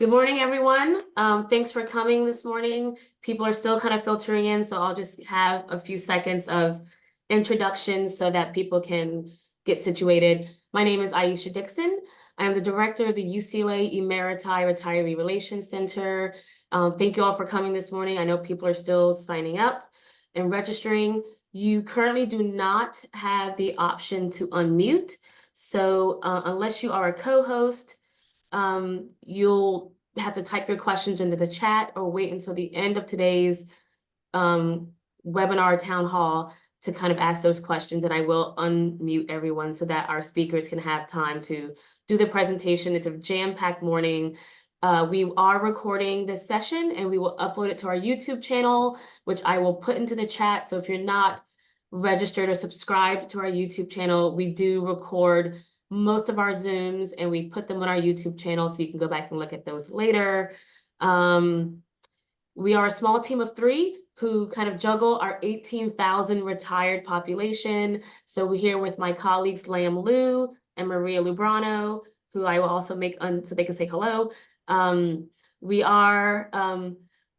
Good morning, everyone. Thanks for coming this morning. People are still kind of filtering in, so I'll just have a few seconds of introduction so that people can get situated. My name is Aisha Dixon. I'm the director of the UCLA Emeriti Retiree Relations Center. Thank you all for coming this morning. I know people are still signing up and registering. You currently do not have the option to unmute. So unless you are a co-host, you'll have to type your questions into the chat or wait until the end of today's webinar town hall to kind of ask those questions, and I will unmute everyone so that our speakers can have time to do the presentation. It's a jam-packed morning. We are recording this session and we will upload it to our YouTube channel, which I will put into the chat. So if you're not registered or subscribed to our YouTube channel, we do record most of our Zooms and we put them on our YouTube channel so you can go back and look at those later. We are a small team of 3 who kind of juggle our 18,000 retired population. So we're here with my colleagues, Lam Liu and Maria Lubrano, who I will also make so they can say hello. We are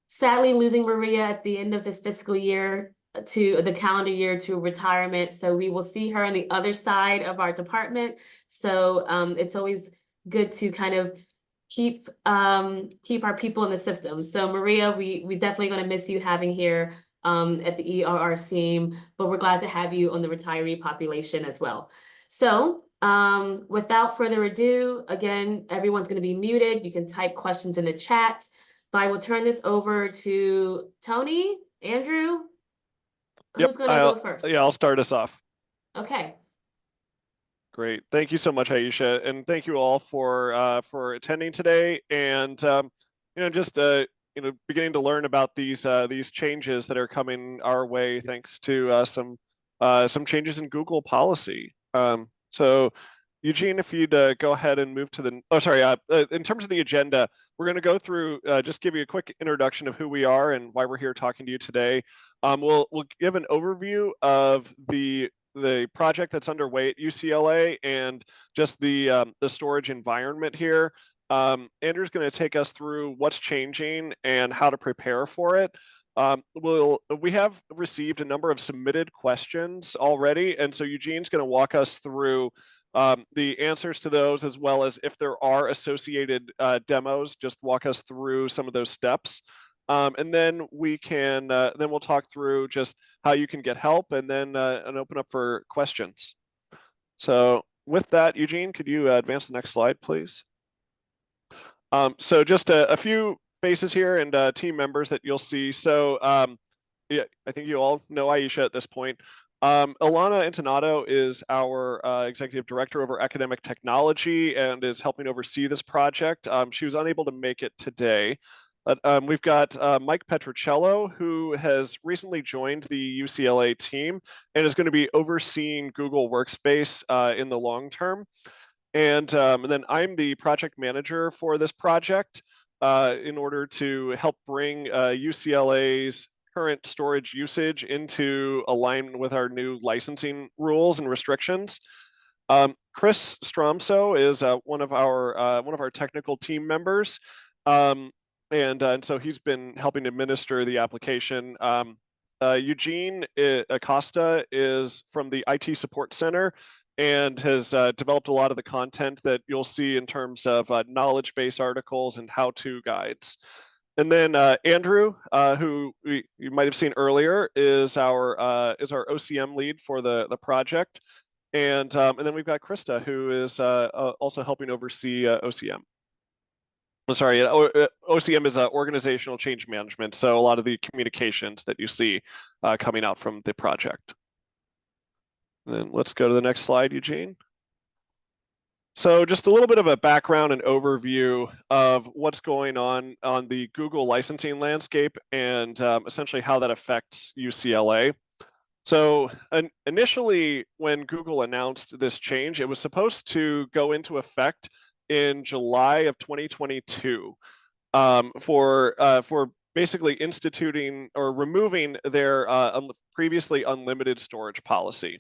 sadly losing Maria at the end of this fiscal year to the calendar year to retirement. So we will see her on the other side of our department. So it's always good to kind of keep our people in the system. So Maria, we definitely going to miss you having here at the ERRC, but we're glad to have you on the retiree population as well. So without further ado, again, everyone's going to be muted. You can type questions in the chat, but I will turn this over to Tony, Andrew. Who's going to go first? Yeah, I'll start us off. Okay. Great. Thank you so much, Aisha, and thank you all for attending today. And just beginning to learn about these changes that are coming our way, thanks to some changes in Google policy. So, Eugene, if you'd go ahead and move to the. In terms of the agenda, we're going to go through just give you a quick introduction of who we are and why we're here talking to you today. We'll give an overview of the project that's underway at UCLA and just the storage environment here. Andrew's going to take us through what's changing and how to prepare for it. We have received a number of submitted questions already, and so Eugene's going to walk us through the answers to those, as well as if there are associated demos, just walk us through some of those steps. And then we'll talk through just how you can get help, and then open up for questions. So with that, Eugene, could you advance the next slide, please? So just a few faces here and team members that you'll see. So yeah, I think you all know Aisha at this point. Ilana Intonato is our executive director over academic technology and is helping oversee this project. She was unable to make it today. We've got Mike Petrocello, who has recently joined the UCLA team and is going to be overseeing Google Workspace in the long term. And then I'm the project manager for this project in order to help bring UCLA's current storage usage into alignment with our new licensing rules and restrictions. Chris Stromso is one of our technical team members. And so he's been helping administer the application. Eugene Acosta is from the IT Support Center and has developed a lot of the content that you'll see in terms of knowledge base articles and how-to guides. And then Andrew, who you might have seen earlier, is our OCM lead for the project. And then we've got Krista, who is also helping oversee OCM. I'm sorry, OCM is organizational change management, so a lot of the communications that you see coming out from the project. And then let's go to the next slide, Eugene. So just a little bit of a background and overview of what's going on the Google licensing landscape and essentially how that affects UCLA. So initially, when Google announced this change, it was supposed to go into effect in July of 2022 for basically instituting or removing their previously unlimited storage policy.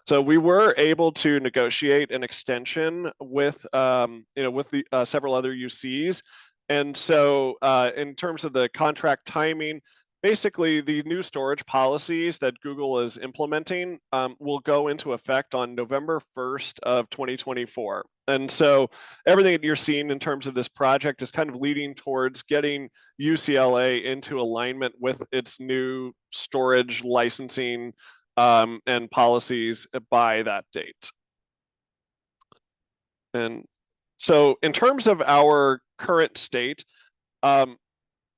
So we were able to negotiate an extension with several other UCs And so in terms of the contract timing, basically the new storage policies that Google is implementing will go into effect on November 1st of 2024. And so everything that you're seeing in terms of this project is kind of leading towards getting UCLA into alignment with its new storage licensing and policies by that date. And so in terms of our current state, um,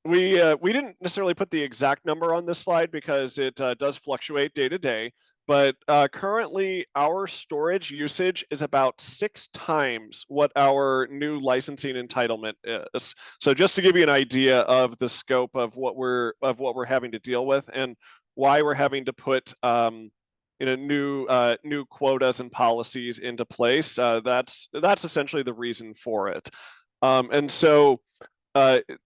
we didn't necessarily put the exact number on this slide because it does fluctuate day to day, but currently our storage usage is about 6 times what our new licensing entitlement is. So just to give you an idea of the scope of what we're having to deal with and why we're having to put new quotas and policies into place. That's essentially the reason for it. And so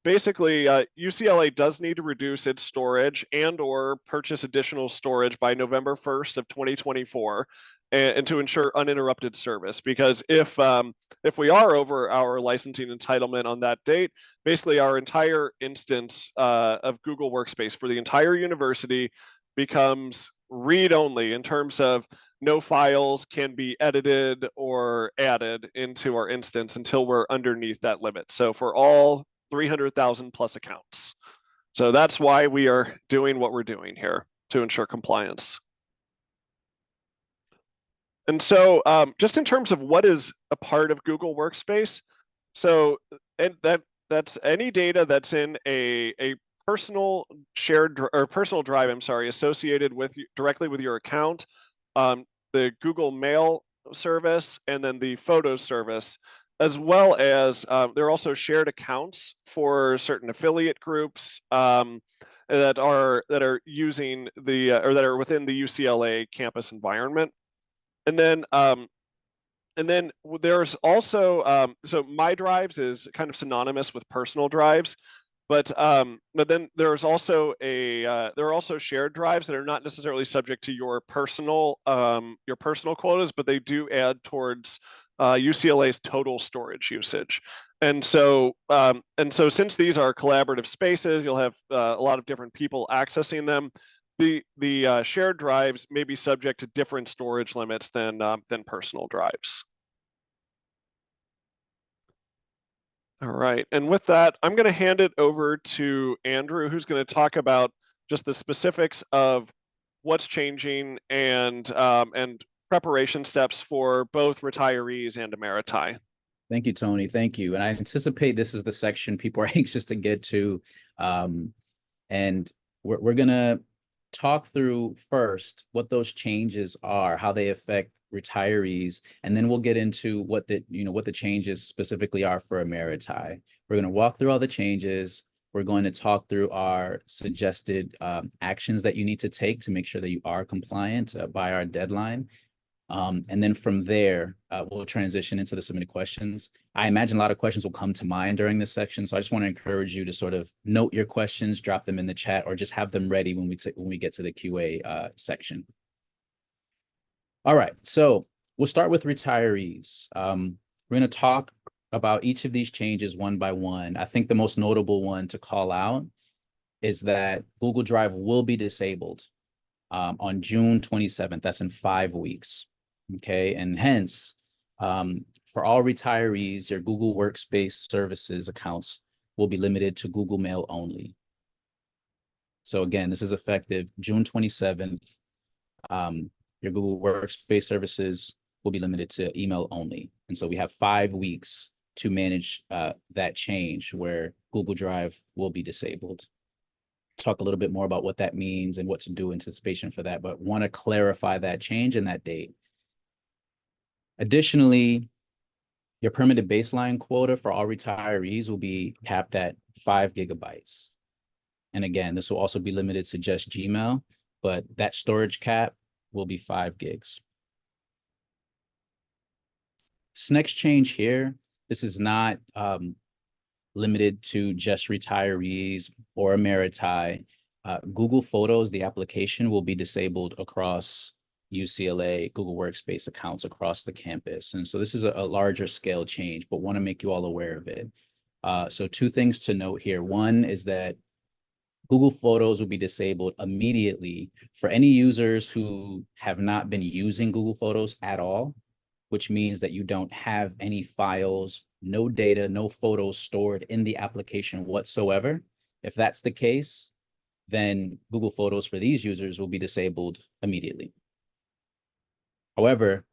basically, UCLA does need to reduce its storage and or purchase additional storage by November 1st of 2024 and to ensure uninterrupted service. Because if we are over our licensing entitlement on that date, basically our entire instance of Google Workspace for the entire university becomes read-only in terms of no files can be edited or added into our instance until we're underneath that limit. So for all 300,000 plus accounts. So that's why we are doing what we're doing here to ensure compliance. And so just in terms of what is a part of Google Workspace, so and that's any data that's in a personal shared or personal drive, I'm sorry, associated with directly with your account, the Google Mail service, and then the photo service, as well as there are also shared accounts for certain affiliate groups that are using the or that are within the UCLA campus environment. And then there's also so My Drives is kind of synonymous with personal drives, but then there's also there are also shared drives that are not necessarily subject to your personal quotas, but they do add towards UCLA's total storage usage. And so since these are collaborative spaces, you'll have a lot of different people accessing them. The shared drives may be subject to different storage limits than personal drives. All right, and with that, I'm going to hand it over to Andrew, who's going to talk about just the specifics of what's changing and preparation steps for both retirees and emeriti. Thank you, Tony. Thank you. And I anticipate this is the section people are anxious to get to. And we're going to talk through first what those changes are, how they affect retirees, and then we'll get into what the changes specifically are for emeriti. We're going to walk through all the changes. We're going to talk through our suggested actions that you need to take to make sure that you are compliant by our deadline. And then from there, we'll transition into the submitted questions. I imagine a lot of questions will come to mind during this section. So I just want to encourage you to sort of note your questions, drop them in the chat, or just have them ready when we get to the QA section. All right, so we'll start with retirees. We're going to talk about each of these changes one by one. I think the most notable one to call out is that Google Drive will be disabled on June 27th. That's in 5 weeks. Okay, and hence, for all retirees, your Google Workspace services accounts will be limited to Google Mail only. So again, this is effective June 27th. Your Google Workspace services will be limited to email only. And so we have 5 weeks to manage that change where Google Drive will be disabled. Talk a little bit more about what that means and what to do in anticipation for that, but want to clarify that change and that date. Additionally, your permitted baseline quota for all retirees will be capped at 5 gigabytes. And again, this will also be limited to just Gmail, but that storage cap will be 5 gigs. This next change here, this is not limited to just retirees or emeriti. Google Photos, the application, will be disabled across UCLA Google Workspace accounts across the campus. And so this is a larger scale change, but want to make you all aware of it. So two things to note here. One is that Google Photos will be disabled immediately for any users who have not been using Google Photos at all, which means that you don't have any files, no data, no photos stored in the application whatsoever. If that's the case, then Google Photos for these users will be disabled immediately. However,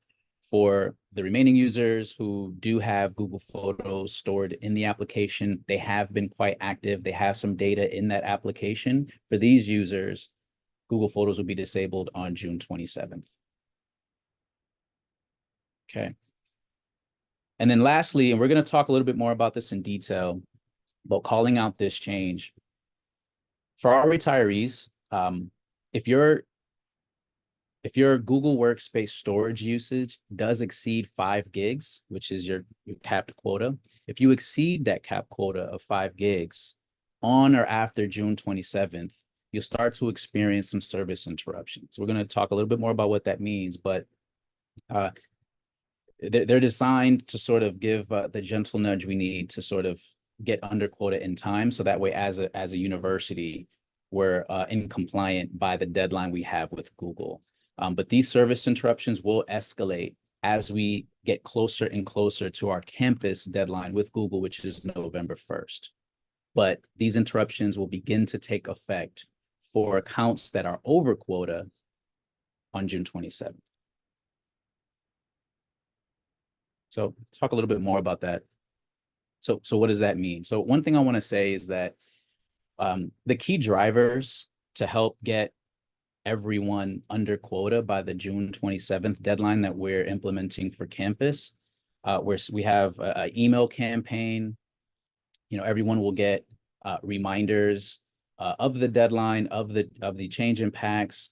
for the remaining users who do have Google Photos stored in the application, they have been quite active. They have some data in that application. For these users, Google Photos will be disabled on June 27th. Okay. And then lastly, and we're going to talk a little bit more about this in detail, about calling out this change. For our retirees, if your Google Workspace storage usage does exceed 5 gigs, which is your capped quota, if you exceed that capped quota of 5 gigs on or after June 27th, you'll start to experience some service interruptions. We're going to talk a little bit more about what that means, but they're designed to sort of give the gentle nudge we need to sort of get under quota in time. So that way, as a university, we're in compliant by the deadline we have with Google. But these service interruptions will escalate as we get closer and closer to our campus deadline with Google, which is November 1st. But these interruptions will begin to take effect for accounts that are over quota on June 27th. So let's talk a little bit more about that. So what does that mean? So one thing I want to say is that the key drivers to help get everyone under quota by the June 27th deadline that we're implementing for campus, where we have an email campaign. Everyone will get reminders of the deadline, of the change in packs,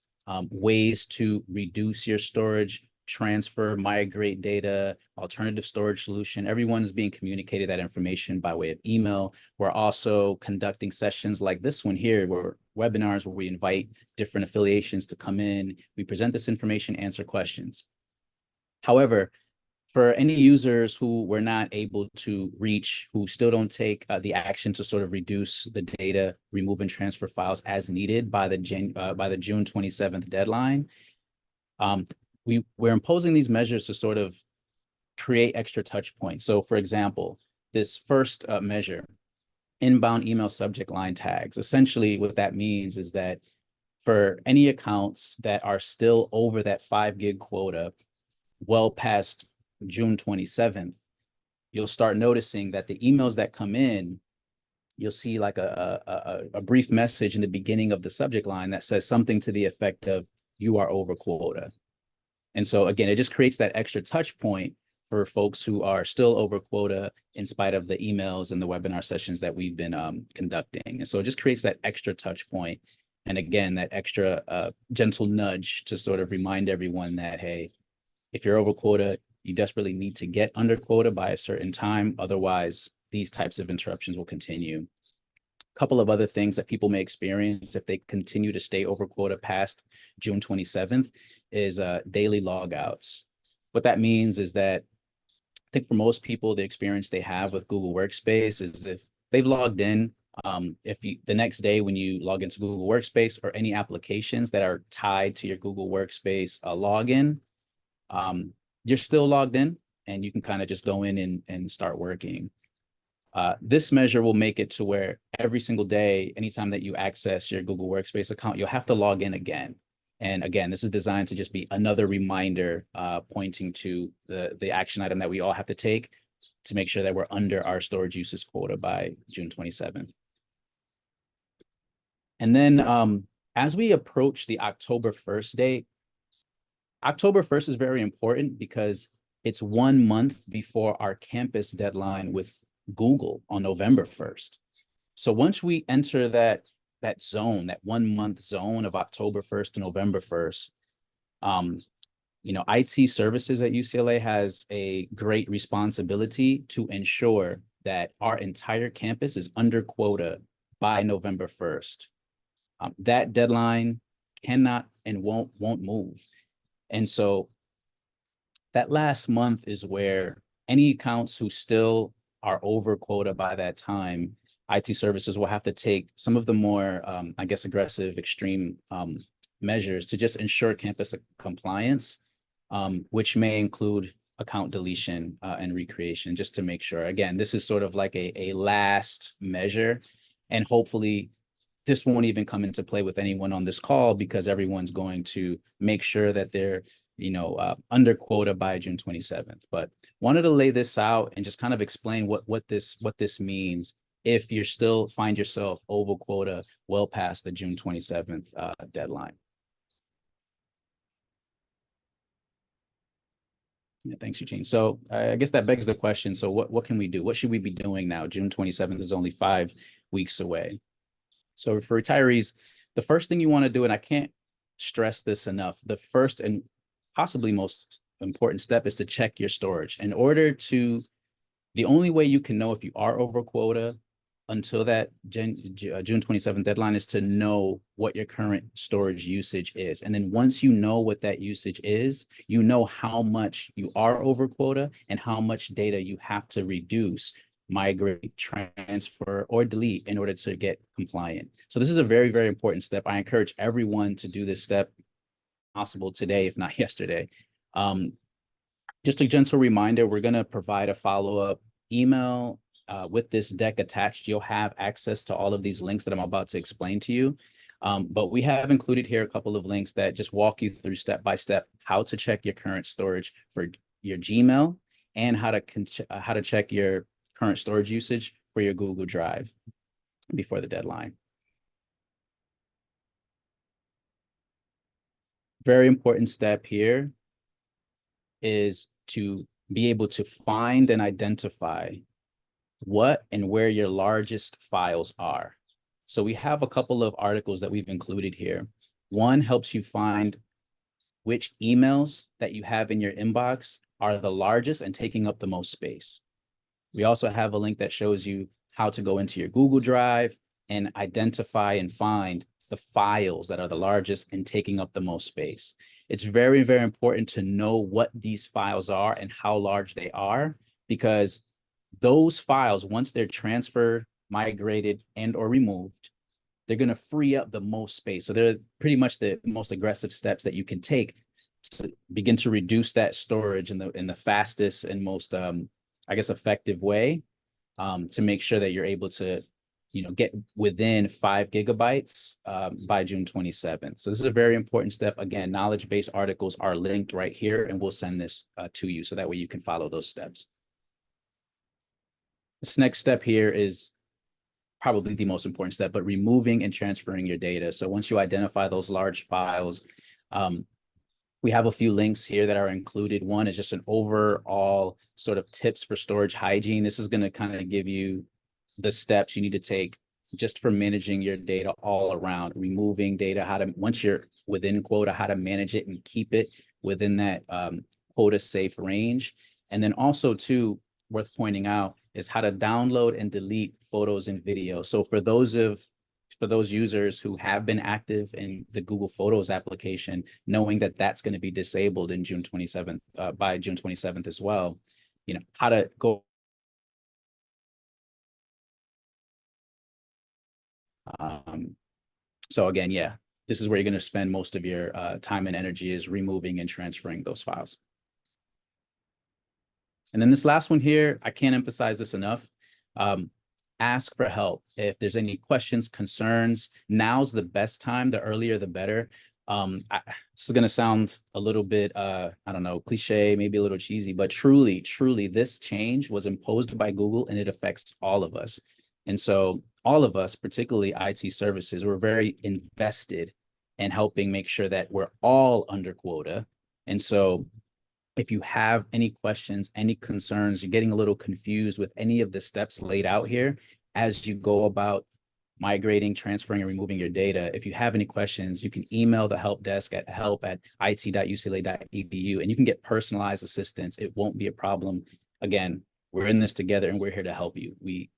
ways to reduce your storage, transfer, migrate data, alternative storage solution. Everyone's being communicated that information by way of email. We're also conducting sessions like this one here, webinars where we invite different affiliations to come in. We present this information, answer questions. However, for any users who were not able to reach, who still don't take the action to sort of reduce the data, remove and transfer files as needed by the June 27th deadline, we're imposing these measures to sort of create extra touch points. So for example, this first measure, inbound email subject line tags. Essentially what that means is that for any accounts that are still over that 5 gig quota, well past June 27th, you'll start noticing that the emails that come in, you'll see like a brief message in the beginning of the subject line that says something to the effect of, "You are over quota." And so again, it just creates that extra touch point for folks who are still over quota in spite of the emails and the webinar sessions that we've been conducting. And so it just creates that extra touch point. And again, that extra gentle nudge to sort of remind everyone that, hey, if you're over quota, you desperately need to get under quota by a certain time. Otherwise, these types of interruptions will continue. A couple of other things that people may experience if they continue to stay over quota past June 27th is daily logouts. What that means is that I think for most people, the experience they have with Google Workspace is if they've logged in, the next day when you log into Google Workspace or any applications that are tied to your Google Workspace login, you're still logged in and you can kind of just go in and start working. This measure will make it to where every single day, anytime that you access your Google Workspace account, you'll have to log in again. And again, this is designed to just be another reminder pointing to the action item that we all have to take to make sure that we're under our storage usage quota by June 27th. And then as we approach the October 1st date, October 1st is very important because it's 1 month before our campus deadline with Google on November 1st. So once we enter that zone, that 1 month zone of October 1st to November 1st, IT services at UCLA has a great responsibility to ensure that our entire campus is under quota by November 1st. That deadline cannot and won't move. And so that last month is where any accounts who still are over quota by that time, IT services will have to take some of the more, I guess, aggressive, extreme measures to just ensure campus compliance, which may include account deletion and recreation, just to make sure. Again, this is sort of like a last measure, and hopefully this won't even come into play with anyone on this call, because everyone's going to make sure that they're, under quota by June 27th. But wanted to lay this out and just kind of explain what this means if you still find yourself over quota well past the June 27th deadline. Yeah, thanks, Eugene. So I guess that begs the question. So what can we do? What should we be doing now? June 27th is only 5 weeks away. So for retirees, the first thing you want to do, and I can't stress this enough, the first and possibly most important step is to check your storage. The only way you can know if you are over quota until that June 27th deadline is to know what your current storage usage is. And then once you know what that usage is, you know how much you are over quota and how much data you have to reduce, migrate, transfer, or delete in order to get compliant. So this is a very, very important step. I encourage everyone to do this step possible today, if not yesterday. Just a gentle reminder, we're going to provide a follow-up email with this deck attached. You'll have access to all of these links that I'm about to explain to you. But we have included here a couple of links that just walk you through step by step how to check your current storage for your Gmail, and how to check your current storage usage for your Google Drive before the deadline. Very important step here is to be able to find and identify what and where your largest files are. So we have a couple of articles that we've included here. One helps you find which emails that you have in your inbox are the largest and taking up the most space. We also have a link that shows you how to go into your Google Drive and identify and find the files that are the largest and taking up the most space. It's very, very important to know what these files are and how large they are, because those files, once they're transferred, migrated, and or removed, they're going to free up the most space. So they're pretty much the most aggressive steps that you can take to begin to reduce that storage in the fastest and most, I guess, effective way, to make sure that you're able to, get within 5 gigabytes by June 27th. So this is a very important step. Again, knowledge-based articles are linked right here, and we'll send this to you so that way you can follow those steps. This next step here is probably the most important step, but removing and transferring your data. So once you identify those large files, we have a few links here that are included. One is just an overall sort of tips for storage hygiene. This is going to kind of give you the steps you need to take just for managing your data all around, removing data, once you're within quota, how to manage it and keep it within that quota safe range. And then also too, worth pointing out is how to download and delete photos and videos. So for those users who have been active in the Google Photos application, knowing that that's going to be disabled in June 27th, by June 27th as well, how to go. So again, yeah, this is where you're going to spend most of your time and energy, is removing and transferring those files. And then this last one here, I can't emphasize this enough. Ask for help. If there's any questions, concerns, now's the best time. The earlier, the better. This is going to sound a little bit, I don't know, cliche, maybe a little cheesy, but truly, truly, this change was imposed by Google and it affects all of us. And so all of us, particularly IT services, we're very invested in helping make sure that we're all under quota. And so if you have any questions, any concerns, you're getting a little confused with any of the steps laid out here as you go about migrating, transferring, and removing your data, if you have any questions, you can email the help desk at help@it.ucla.edu, and you can get personalized assistance. It won't be a problem. Again, we're in this together and we're here to help you. We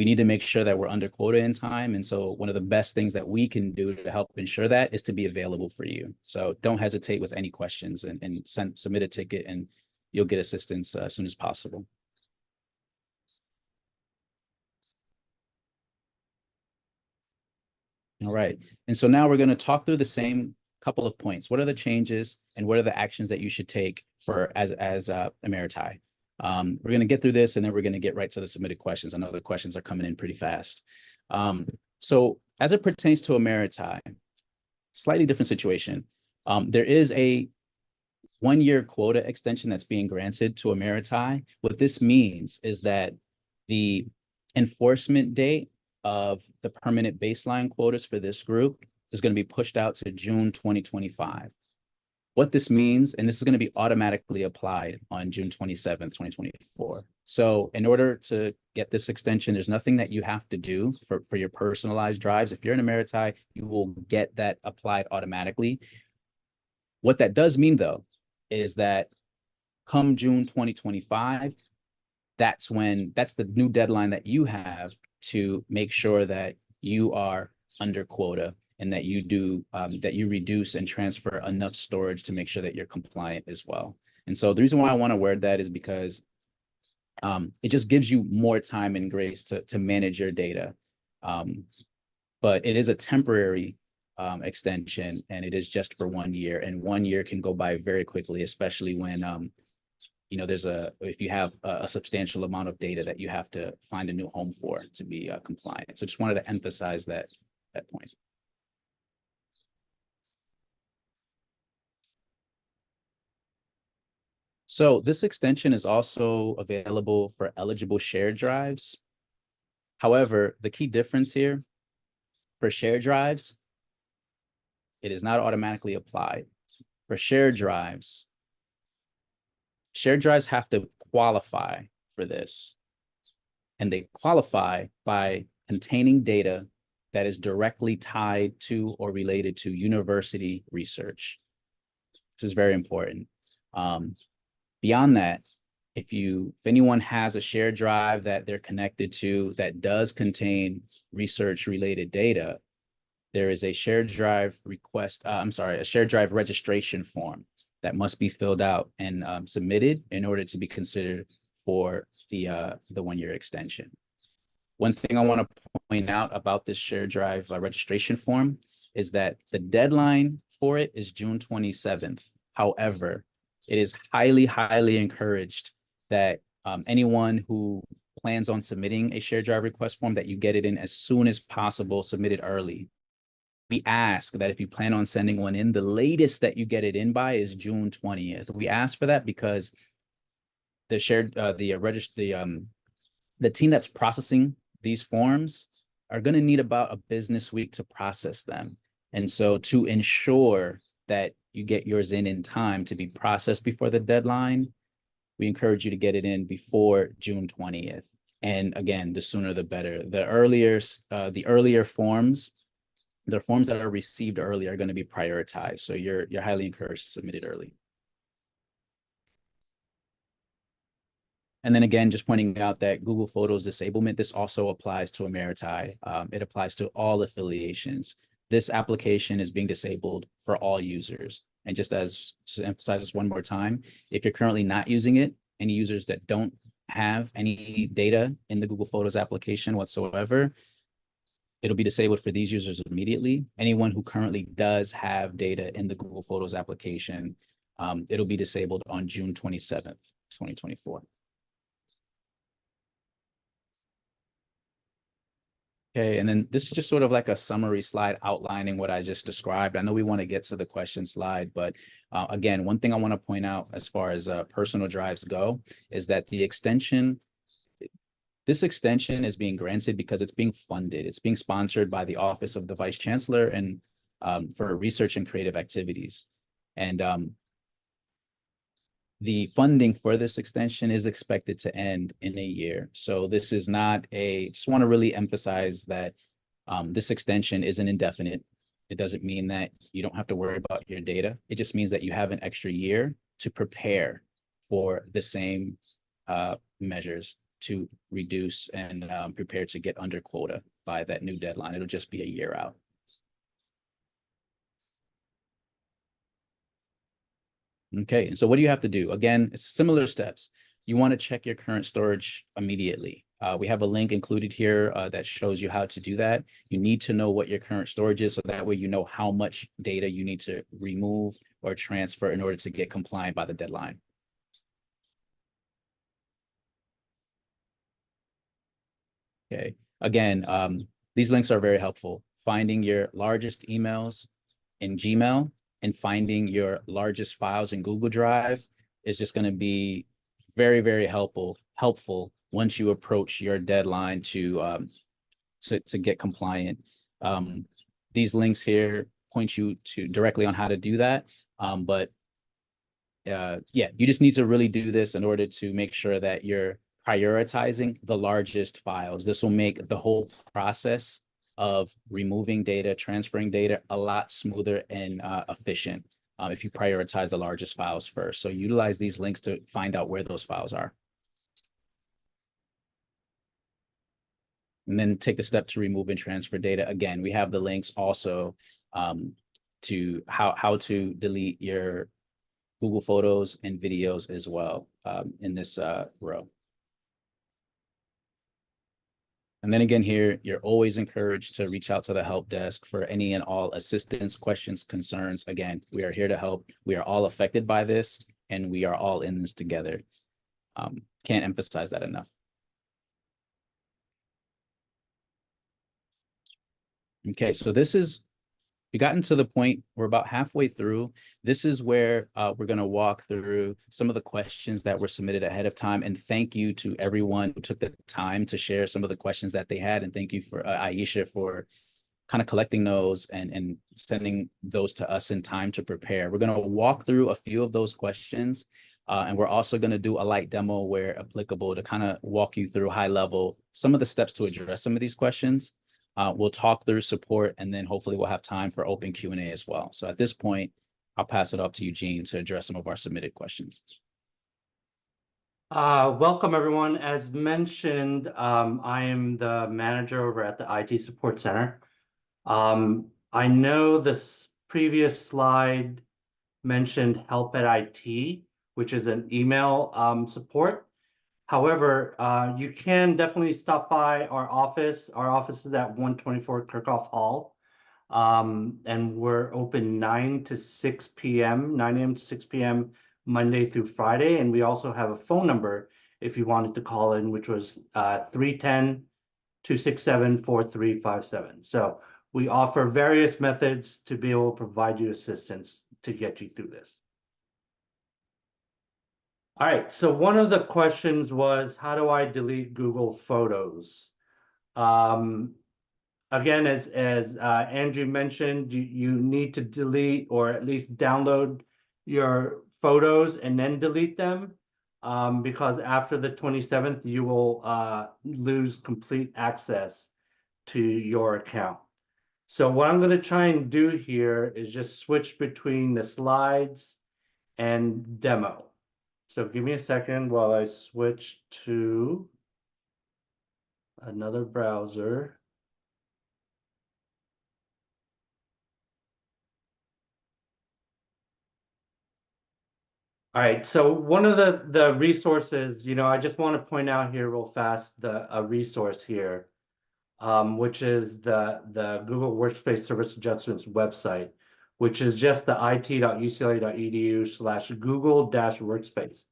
need to make sure that we're under quota in time. And so one of the best things that we can do to help ensure that is to be available for you. So don't hesitate with any questions, and submit a ticket and you'll get assistance as soon as possible. All right. And so now we're going to talk through the same couple of points. What are the changes and what are the actions that you should take for as Emeriti? We're going to get through this and then we're going to get right to the submitted questions. I know the questions are coming in pretty fast. So as it pertains to Emeriti, slightly different situation. There is a 1-year quota extension that's being granted to Emeriti. What this means is that the enforcement date of the permanent baseline quotas for this group is going to be pushed out to June 2025. What this means, and this is going to be automatically applied on June 27th, 2024. So in order to get this extension, there's nothing that you have to do for your personalized drives. If you're in Emeriti, you will get that applied automatically. What that does mean, though, is that come June 2025, that's the new deadline that you have to make sure that you are under quota and that you do that you reduce and transfer enough storage to make sure that you're compliant as well. And so the reason why I want to word that is because it just gives you more time and grace to manage your data. But it is a temporary extension, and it is just for 1 year, and 1 year can go by very quickly, especially when you know, if you have a substantial amount of data that you have to find a new home for to be compliant. So just wanted to emphasize that point. So this extension is also available for eligible shared drives. However, the key difference here for shared drives, it is not automatically applied. For shared drives have to qualify for this. And they qualify by containing data that is directly tied to or related to university research. This is very important. Beyond that, if anyone has a shared drive that they're connected to that does contain research related data, there is a shared drive a shared drive registration form that must be filled out and submitted in order to be considered for the 1-year extension. One thing I want to point out about this shared drive registration form is that the deadline for it is June 27th. However, it is highly, highly encouraged that anyone who plans on submitting a shared drive request form, that you get it in as soon as possible, submit it early. We ask that if you plan on sending one in, the latest that you get it in by is June 20th. We ask for that because the team that's processing these forms are going to need about a business week to process them. And so to ensure that you get yours in time to be processed before the deadline, we encourage you to get it in before June 20th. And again, the sooner the better. The earlier forms, the forms that are received early are going to be prioritized. So you're highly encouraged to submit it early. And then again, just pointing out that Google Photos disablement, this also applies to Emeriti. It applies to all affiliations. This application is being disabled for all users. And just to emphasize this one more time, if you're currently not using it, any users that don't have any data in the Google Photos application whatsoever, it'll be disabled for these users immediately. Anyone who currently does have data in the Google Photos application, it'll be disabled on June 27th, 2024. Okay, and then this is just sort of like a summary slide outlining what I just described. I know we want to get to the question slide, but again, one thing I want to point out as far as personal drives go is that this extension is being granted because it's being funded. It's being sponsored by the Office of the Vice Chancellor and for research and creative activities. And the funding for this extension is expected to end in a year. So this is not just want to really emphasize that this extension isn't indefinite. It doesn't mean that you don't have to worry about your data. It just means that you have an extra year to prepare for the same measures to reduce and prepare to get under quota by that new deadline. It'll just be a year out. Okay, so what do you have to do? Again, it's similar steps. You want to check your current storage immediately. We have a link included here that shows you how to do that. You need to know what your current storage is, so that way you know how much data you need to remove or transfer in order to get compliant by the deadline. Okay, again, these links are very helpful. Finding your largest emails in Gmail and finding your largest files in Google Drive is just going to be very, very helpful once you approach your deadline to get compliant. These links here point you to directly on how to do that. Yeah, you just need to really do this in order to make sure that you're prioritizing the largest files. This will make the whole process of removing data, transferring data a lot smoother and efficient if you prioritize the largest files first. So utilize these links to find out where those files are. And then take the step to remove and transfer data. Again, we have the links also to how to delete your Google Photos and videos as well in this row. And then again here, you're always encouraged to reach out to the help desk for any and all assistance, questions, concerns. Again, we are here to help. We are all affected by this, and we are all in this together. Can't emphasize that enough. Okay, so we gotten to the point, we're about halfway through. This is where we're going to walk through some of the questions that were submitted ahead of time. And thank you to everyone who took the time to share some of the questions that they had. And thank you for Aisha for kind of collecting those and sending those to us in time to prepare. We're going to walk through a few of those questions. And we're also going to do a light demo where applicable to kind of walk you through high level some of the steps to address some of these questions. We'll talk through support, and then hopefully we'll have time for open Q&A as well. So at this point, I'll pass it off to Eugene to address some of our submitted questions. Welcome, everyone. As mentioned, I am the manager over at the IT Support Center. I know this previous slide mentioned help at IT, which is an email support. However, you can definitely stop by our office. Our office is at 124 Kirkhoff Hall, and we're open 9 to 6 p.m., 9 a.m. to 6 p.m. Monday through Friday. And we also have a phone number if you wanted to call in, which was 310-267-4357. So we offer various methods to be able to provide you assistance to get you through this. All right, so one of the questions was, how do I delete Google Photos? Again, as Andrew mentioned, you need to delete or at least download your photos and then delete them, because after the 27th, you will lose complete access to your account. So what I'm going to try and do here is just switch between the slides and demo. So give me a second while I switch to another browser. All right, so one of the resources, I just want to point out here real fast a resource here, which is the Google Workspace Service Adjustments website, which is just the it.ucla.edu/Google-Workspace.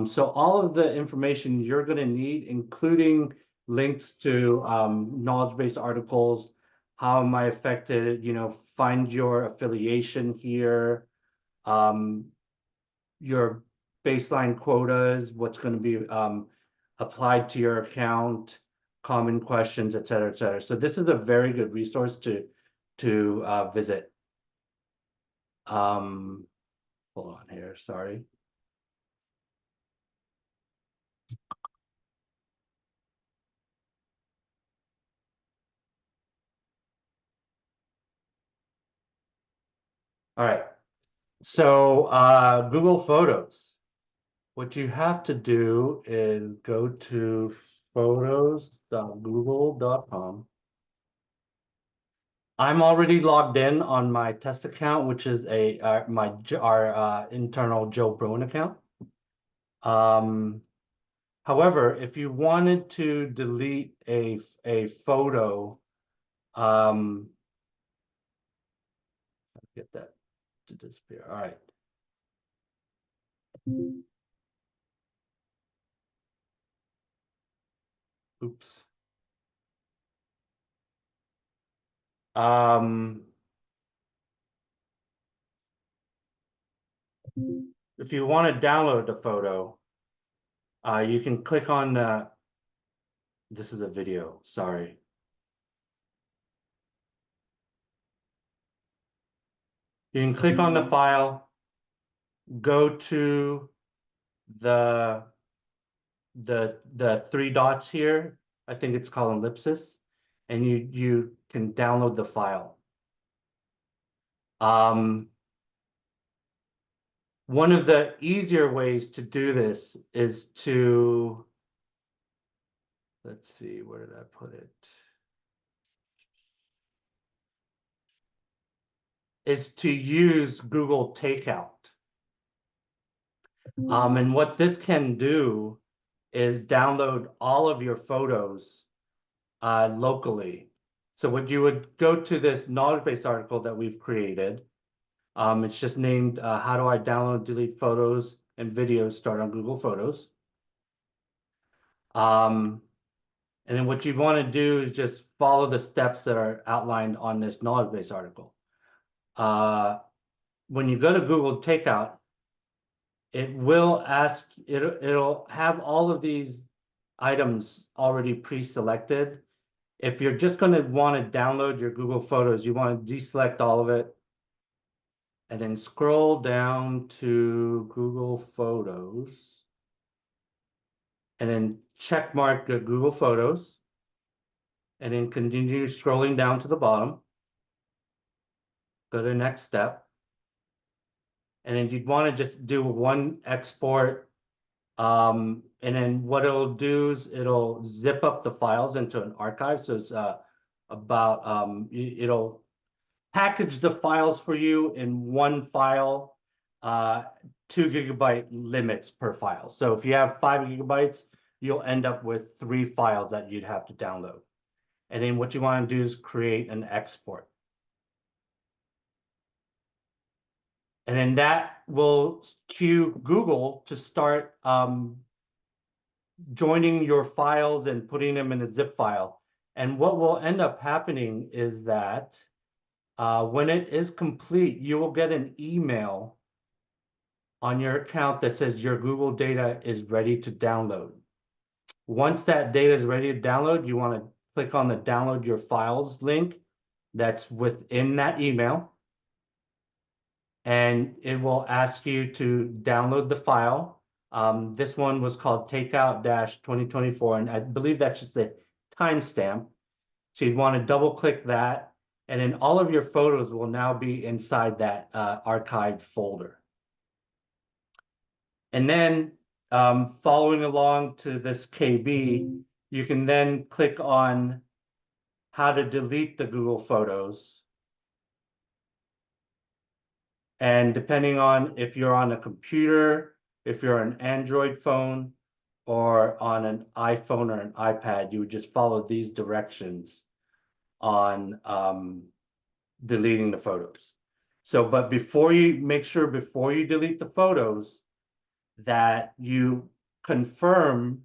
So all of the information you're going to need, including links to knowledge-based articles, how am I affected, find your affiliation here, your baseline quotas, what's going to be applied to your account, common questions, et cetera, et cetera. So this is a very good resource to visit. Hold on here, sorry. All right, so Google Photos. What you have to do is go to photos.google.com. I'm already logged in on my test account, which is our internal Joe Brown account. However, if you wanted to delete a photo, get that to disappear. All right. Oops. If you want to download the photo, you can click on the, this is a video, sorry. You can click on the file, go to the three dots here. I think it's called ellipsis, and you can download the file. One of the easier ways to do this is to, let's see, where did I put it? Is to use Google Takeout. And what this can do is download all of your photos locally. So what you would go to this knowledge base article that we've created. It's just named How Do I Download, Delete Photos and Videos Start on Google Photos. And then what you want to do is just follow the steps that are outlined on this knowledge base article. When you go to Google Takeout, it will ask, it'll have all of these items already pre-selected. If you're just going to want to download your Google Photos, you want to deselect all of it and then scroll down to Google Photos and then check mark the Google Photos and then continue scrolling down to the bottom. Go to the next step. And then you'd want to just do one export. And then what it'll do is it'll zip up the files into an archive. So it's it'll package the files for you in one file, 2 GB limits per file. So if you have 5 GB, you'll end up with 3 files that you'd have to download. And then what you want to do is create an export. And then that will cue Google to start joining your files and putting them in a zip file. And what will end up happening is that when it is complete, you will get an email on your account that says your Google data is ready to download. Once that data is ready to download, you want to click on the download your files link that's within that email. And it will ask you to download the file. This one was called Takeout-2024, and I believe that's just a timestamp. So you'd want to double click that, and then all of your photos will now be inside that archived folder. And then following along to this KB, you can then click on how to delete the Google Photos. And depending on if you're on a computer, if you're on an Android phone, or on an iPhone or an iPad, you would just follow these directions on deleting the photos. So, but before you delete the photos, that you confirm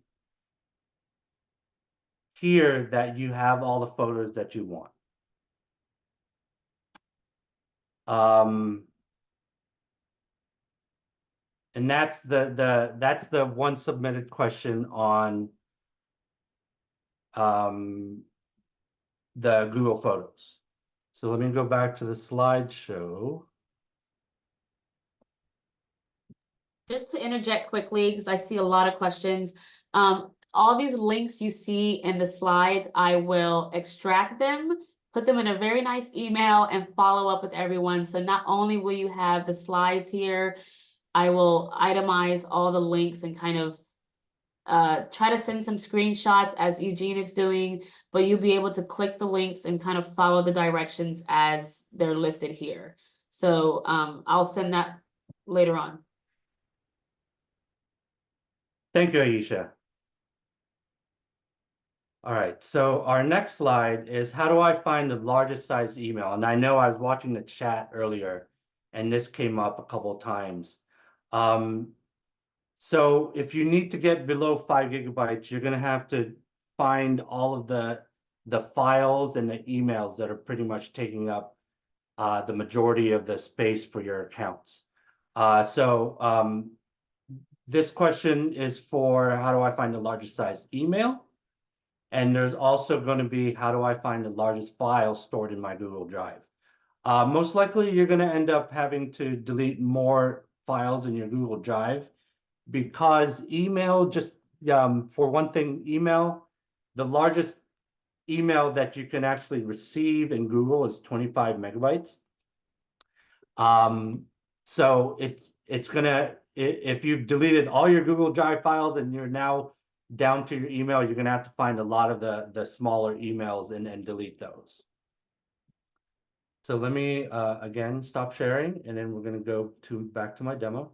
here that you have all the photos that you want. And that's the one submitted question on the Google Photos. So let me go back to the slideshow. Just to interject quickly, because I see a lot of questions. All these links you see in the slides, I will extract them, put them in a very nice email, and follow up with everyone. So not only will you have the slides here, I will itemize all the links and kind of try to send some screenshots as Eugene is doing, but you'll be able to click the links and kind of follow the directions as they're listed here. So I'll send that later on. Thank you, Aisha. All right, so our next slide is how do I find the largest size email? And I know I was watching the chat earlier and this came up a couple of times. So if you need to get below 5 gigabytes, you're gonna have to find all of the files and the emails that are pretty much taking up the majority of the space for your accounts. This question is for how do I find the largest size email? And there's also going to be how do I find the largest file stored in my Google Drive? Most likely you're going to end up having to delete more files in your Google Drive because email just, for one thing, email, the largest email that you can actually receive in Google is 25 megabytes. So it's gonna, if you've deleted all your Google Drive files and you're now down to your email, you're gonna have to find a lot of the smaller emails and delete those. So let me again stop sharing, and then we're gonna go back to my demo.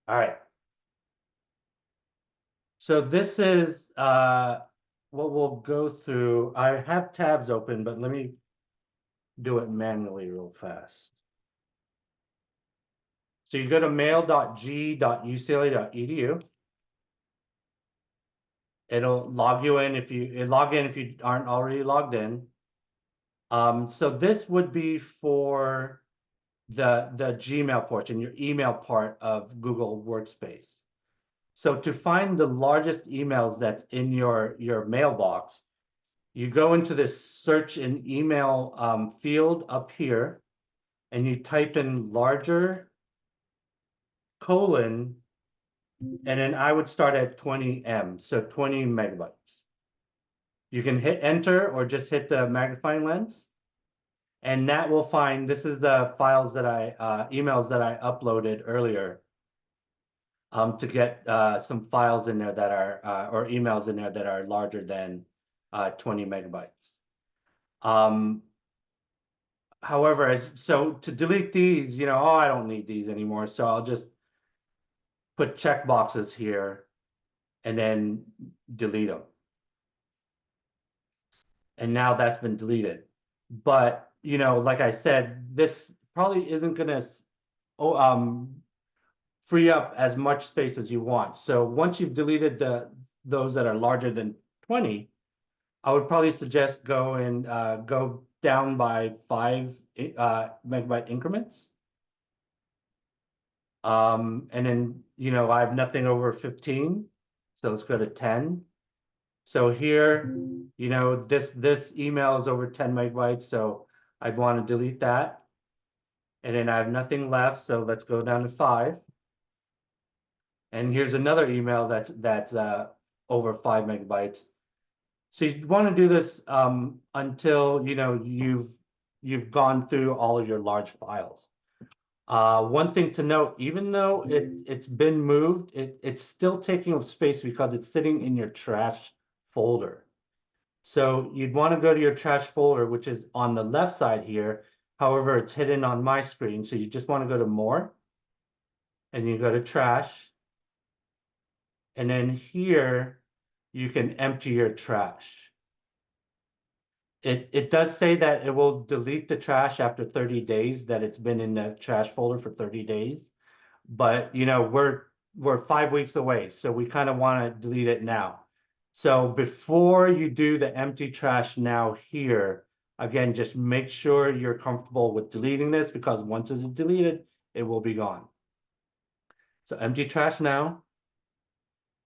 All right. So this is what we'll go through. I have tabs open, but let me do it manually real fast. So you go to mail.g.ucla.edu. It'll log you in if you log in if you aren't already logged in. So this would be for the Gmail portion, your email part of Google Workspace. So to find the largest emails that's in your mailbox, you go into this search in email field up here, and you type in larger colon, and then I would start at 20 M, so 20 megabytes. You can hit enter or just hit the magnifying lens, and that will find, this is the files that emails that I uploaded earlier to get some files in there that are, or emails in there that are larger than 20 megabytes. However, so to delete these, oh, I don't need these anymore. So I'll just put check boxes here and then delete them. And now that's been deleted. But, like I said, this probably isn't going to free up as much space as you want. So once you've deleted those that are larger than 20, I would probably suggest go down by 5 megabyte increments. And then, I have nothing over 15. So let's go to 10. So here, this email is over 10 megabytes. So I'd want to delete that. And then I have nothing left. So let's go down to 5. And here's another email that's over 5 megabytes. So you want to do this until you've gone through all of your large files. One thing to note, even though it's been moved, it's still taking up space because it's sitting in your trash folder. So you'd want to go to your trash folder, which is on the left side here. However, it's hidden on my screen. So you just want to go to more, and you go to trash. And then here, you can empty your trash. It does say that it will delete the trash after 30 days, that it's been in the trash folder for 30 days. But, we're 5 weeks away, so we kind of want to delete it now. So before you do the empty trash now here, again, just make sure you're comfortable with deleting this, because once it's deleted, it will be gone. So empty trash now.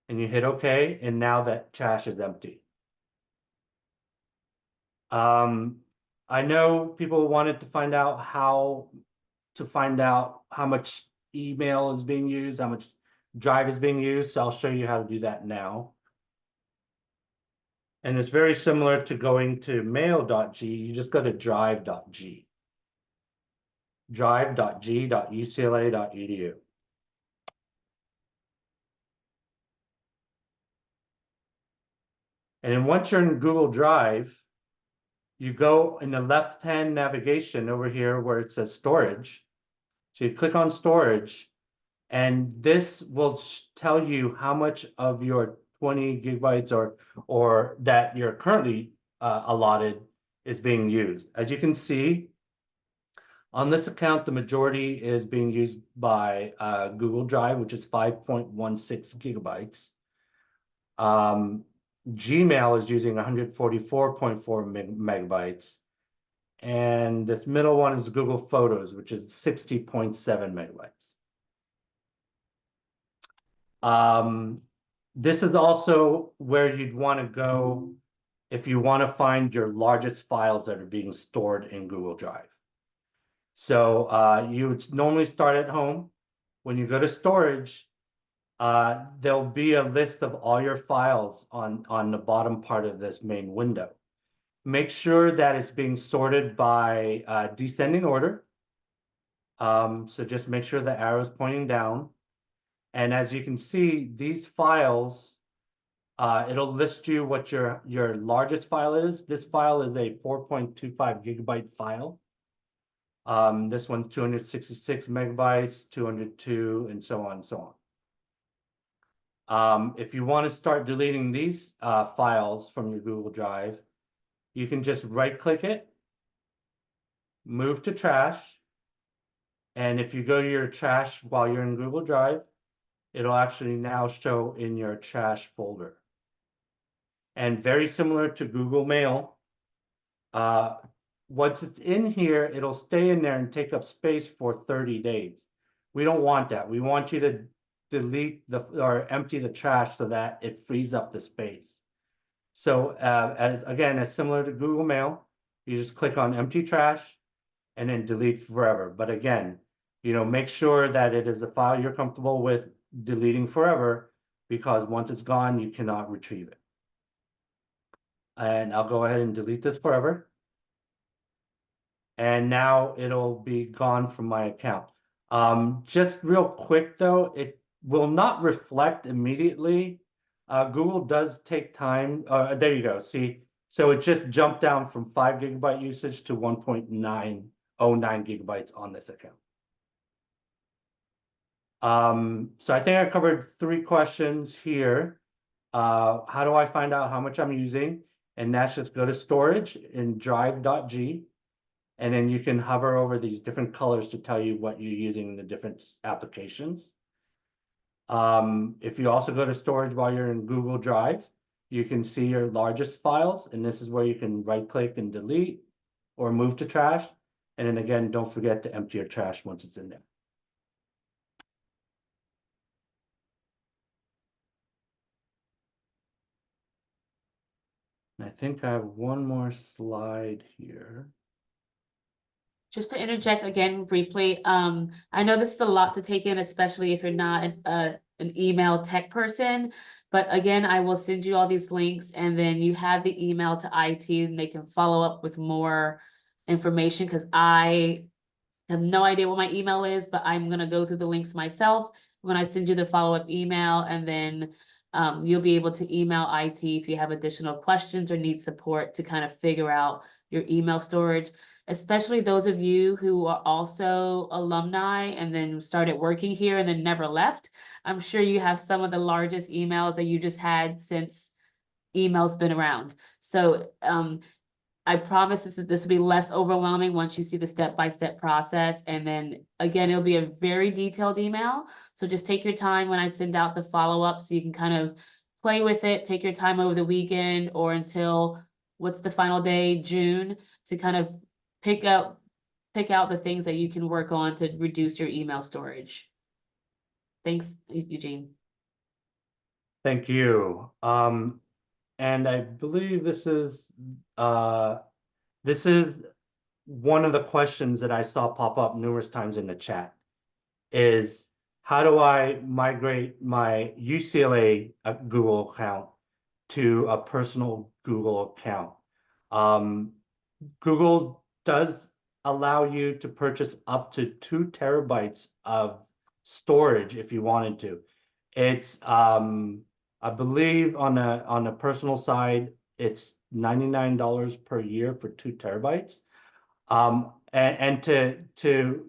And you hit OK, and now that trash is empty. I know people wanted to find out how much email is being used, how much drive is being used. So I'll show you how to do that now. And it's very similar to going to mail.g. You just go to drive.g. drive.g.ucla.edu. And then once you're in Google Drive, you go in the left-hand navigation over here where it says storage, So you click on storage, and this will tell you how much of your 20 gigabytes or that you're currently allotted is being used. As you can see, on this account, the majority is being used by Google Drive, which is 5.16 gigabytes. Gmail is using 144.4 megabytes. And this middle one is Google Photos, which is 60.7 megabytes. This is also where you'd want to go if you want to find your largest files that are being stored in Google Drive. So you would normally start at home. When you go to storage, there'll be a list of all your files on the bottom part of this main window. Make sure that it's being sorted by descending order. So just make sure the arrow is pointing down. And as you can see, these files, it'll list you what your largest file is. This file is a 4.25 gigabyte file. This one's 266 megabytes, 202, and so on and so on. If you want to start deleting these files from your Google Drive, you can just right-click it, move to trash, and if you go to your trash while you're in Google Drive, it'll actually now show in your trash folder. And very similar to Google Mail, once it's in here, it'll stay in there and take up space for 30 days. We don't want that. We want you to delete or empty the trash so that it frees up the space. So as similar to Google Mail, you just click on empty trash and then delete forever. But again, make sure that it is a file you're comfortable with deleting forever, because once it's gone, you cannot retrieve it. And I'll go ahead and delete this forever. And now it'll be gone from my account. Just real quick though, it will not reflect immediately. Google does take time. There you go. See, so it just jumped down from 5 gigabyte usage to 1.909 gigabytes on this account. So I think I covered 3 questions here. How do I find out how much I'm using? And that's just go to storage in drive.g. And then you can hover over these different colors to tell you what you're using in the different applications. If you also go to storage while you're in Google Drive, you can see your largest files, and this is where you can right-click and delete or move to trash. And then again, don't forget to empty your trash once it's in there. And I think I have one more slide here. Just to interject again briefly, I know this is a lot to take in, especially if you're not an email tech person. But again, I will send you all these links, and then you have the email to IT, and they can follow up with more information, because I have no idea what my email is, but I'm gonna go through the links myself when I send you the follow-up email, and then you'll be able to email IT if you have additional questions or need support to kind of figure out your email storage, especially those of you who are also alumni and then started working here and then never left. I'm sure you have some of the largest emails that you just had since email's been around. So I promise this will be less overwhelming once you see the step-by-step process. And then again, it'll be a very detailed email. So just take your time when I send out the follow-up, so you can kind of play with it, take your time over the weekend or until what's the final day, June, to kind of pick out the things that you can work on to reduce your email storage. Thanks, Eugene. Thank you. And I believe this is one of the questions that I saw pop up numerous times in the chat, is how do I migrate my UCLA Google account to a personal Google account? Google does allow you to purchase up to 2 terabytes of storage if you wanted to. It's I believe on a personal side, it's $99 per year for 2 terabytes. And to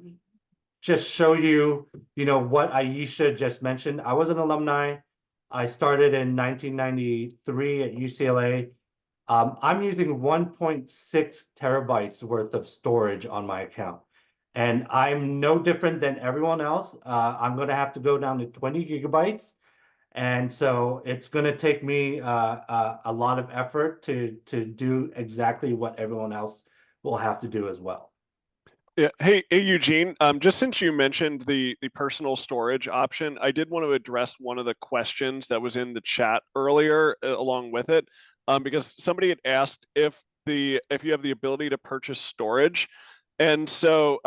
just show you, what Aisha just mentioned. I was an alumni. I started in 1993 at UCLA. I'm using 1.6 terabytes worth of storage on my account. And I'm no different than everyone else. I'm going to have to go down to 20 gigabytes. And so it's going to take me a lot of effort to do exactly what everyone else will have to do as well. Yeah. Hey, Eugene, just since you mentioned the personal storage option, I did want to address one of the questions that was in the chat earlier along with it, because somebody had asked if you have the ability to purchase storage. And so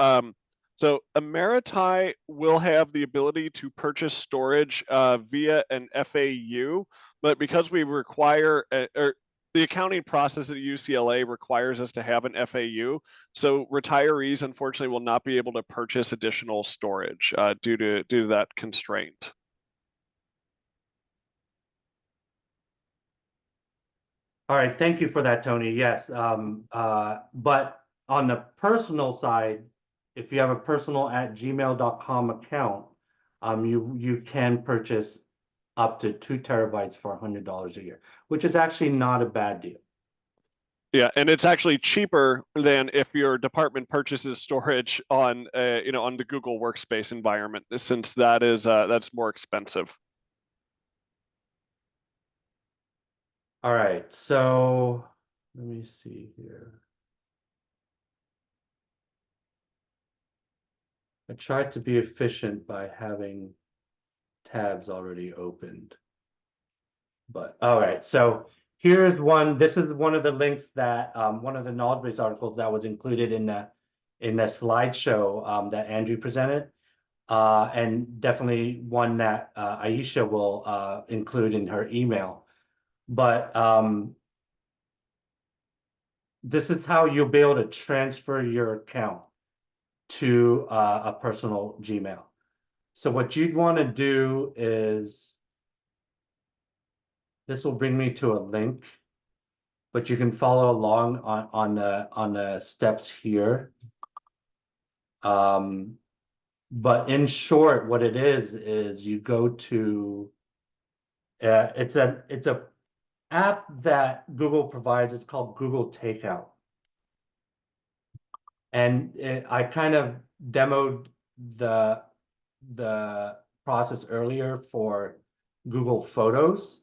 Emeriti will have the ability to purchase storage via an FAU, but because we require, or the accounting process at UCLA requires us to have an FAU, so retirees unfortunately will not be able to purchase additional storage due to that constraint. All right, thank you for that, Tony. Yes, but on the personal side, if you have a personal @gmail.com account, you can purchase up to 2 terabytes for $100 a year, which is actually not a bad deal. Yeah, and it's actually cheaper than if your department purchases storage on on the Google Workspace environment, since that's more expensive. All right, so let me see here. I tried to be efficient by having tabs already opened. But all right, so here's one. This is one of the links that one of the knowledge base articles that was included in the slideshow that Andrew presented, and definitely one that Aisha will include in her email. But this is how you'll be able to transfer your account to a personal Gmail. So what you'd want to do is, this will bring me to a link, but you can follow along on the steps here. But in short, what it is you go to it's a app that Google provides. It's called Google Takeout, and I kind of demoed the process earlier for Google Photos.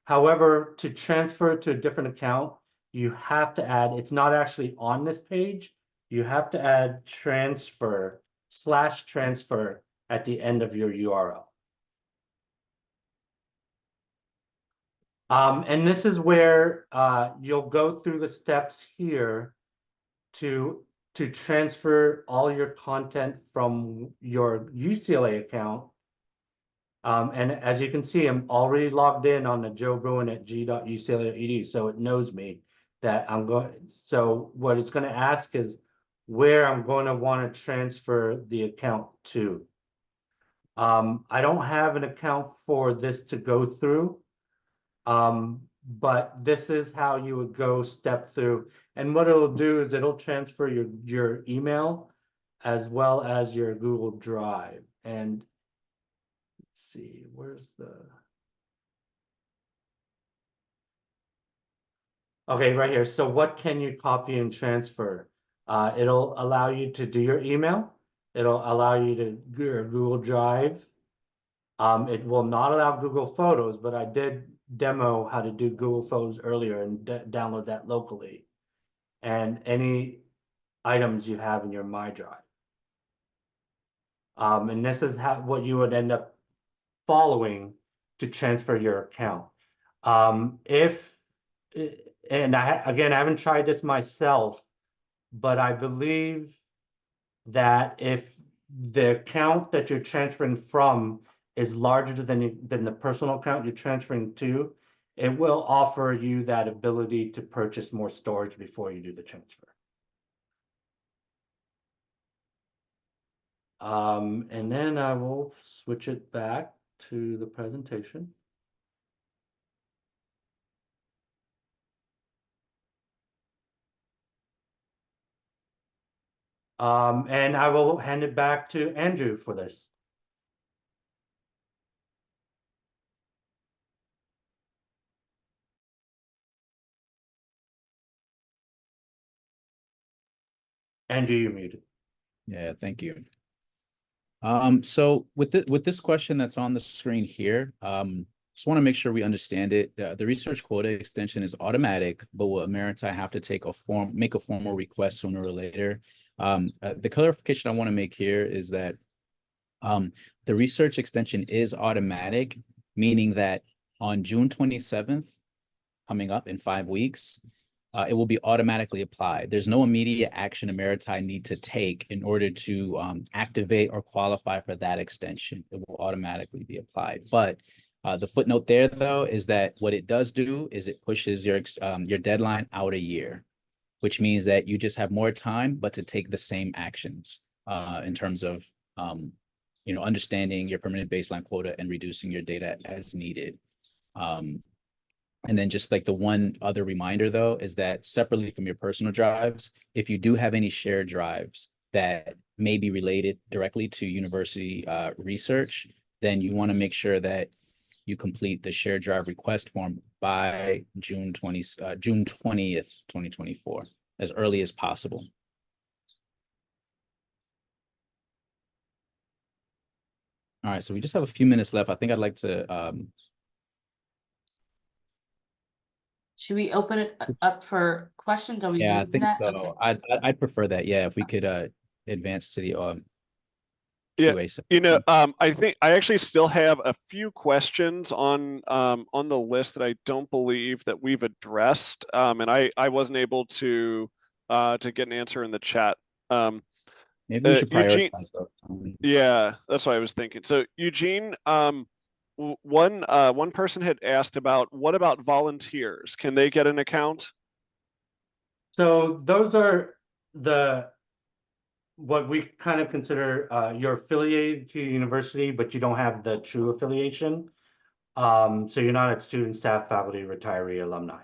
However, to transfer to a different account, you have to add, it's not actually on this page, you have to add transfer /transfer at the end of your URL. And this is where you'll go through the steps here to transfer all your content from your UCLA account. And as you can see, I'm already logged in on the Joe Bruin at g.ucla.edu, so it knows me that I'm going. So what it's going to ask is where I'm going to want to transfer the account to. I don't have an account for this to go through, but this is how you would go step through. And what it'll do is it'll transfer your email as well as your Google Drive. And let's see, where's the... Okay, right here. So what can you copy and transfer? It'll allow you to do your email. It'll allow you to do your Google Drive. It will not allow Google Photos, but I did demo how to do Google Photos earlier and download that locally. And any items you have in your My Drive. And this is what you would end up following to transfer your account. And again, I haven't tried this myself, but I believe that if the account that you're transferring from is larger than the personal account you're transferring to, it will offer you that ability to purchase more storage before you do the transfer. And then I will switch it back to the presentation. And I will hand it back to Andrew for this. Andrew, you're muted. Yeah, thank you. So with this question that's on the screen here, just want to make sure we understand it. The research quota extension is automatic, but will Emeriti have to make a formal request sooner or later? The clarification I want to make here is that the research extension is automatic, meaning that on June 27th, coming up in 5 weeks, it will be automatically applied. There's no immediate action Emeriti need to take in order to activate or qualify for that extension. It will automatically be applied. But the footnote there, though, is that what it does do is it pushes your deadline out a year, which means that you just have more time, but to take the same actions in terms of understanding your permanent baseline quota and reducing your data as needed. And then just like the one other reminder, though, is that separately from your personal drives, if you do have any shared drives that may be related directly to university research, then you want to make sure that you complete the shared drive request form by June 20th, 2024, as early as possible. All right, so we just have a few minutes left. I think I'd like to Should we open it up for questions? Or we yeah, I move to think that? so. Okay. I'd prefer that. Yeah, if we could advance to the Yeah, QA section. I think I actually still have a few questions on the list that I don't believe that we've addressed, and I wasn't able to get an answer in the chat. Maybe we should Eugene, prioritize those. yeah, that's what I was thinking. So Eugene, one person had asked about what about volunteers? Can they get an account? So those are what we kind of consider you're affiliated to a university, but you don't have the true affiliation. So you're not a student, staff, faculty, retiree, alumni.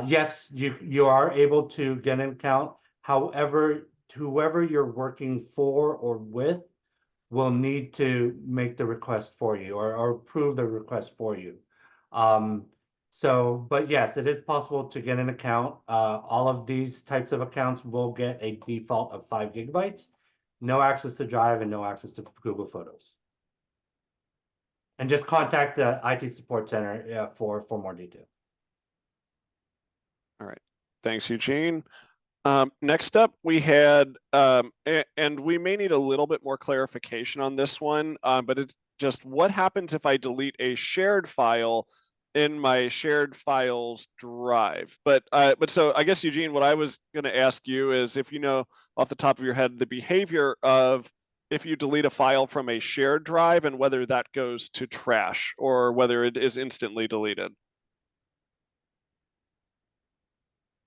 Yes, you are able to get an account. However, whoever you're working for or with will need to make the request for you or approve the request for you. But yes, it is possible to get an account. All of these types of accounts will get a default of 5 gigabytes, no access to Drive and no access to Google Photos. And just contact the IT support center for more detail. All right, thanks, Eugene. Next up, we had, and we may need a little bit more clarification on this one, but it's just what happens if I delete a shared file in my shared files drive? But so I guess, Eugene, what I was going to ask you is if you know off the top of your head the behavior of if you delete a file from a shared drive and whether that goes to trash or whether it is instantly deleted.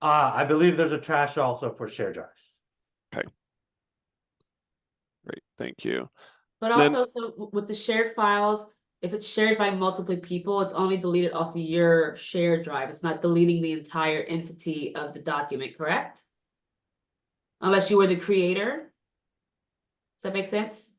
I believe there's a trash also for shared drives. Okay. Great, thank you. But also, so with the shared files, if it's shared by multiple people, it's only deleted off of your shared drive. It's not deleting the entire entity of the document, correct? Unless you were the creator. Does that make sense?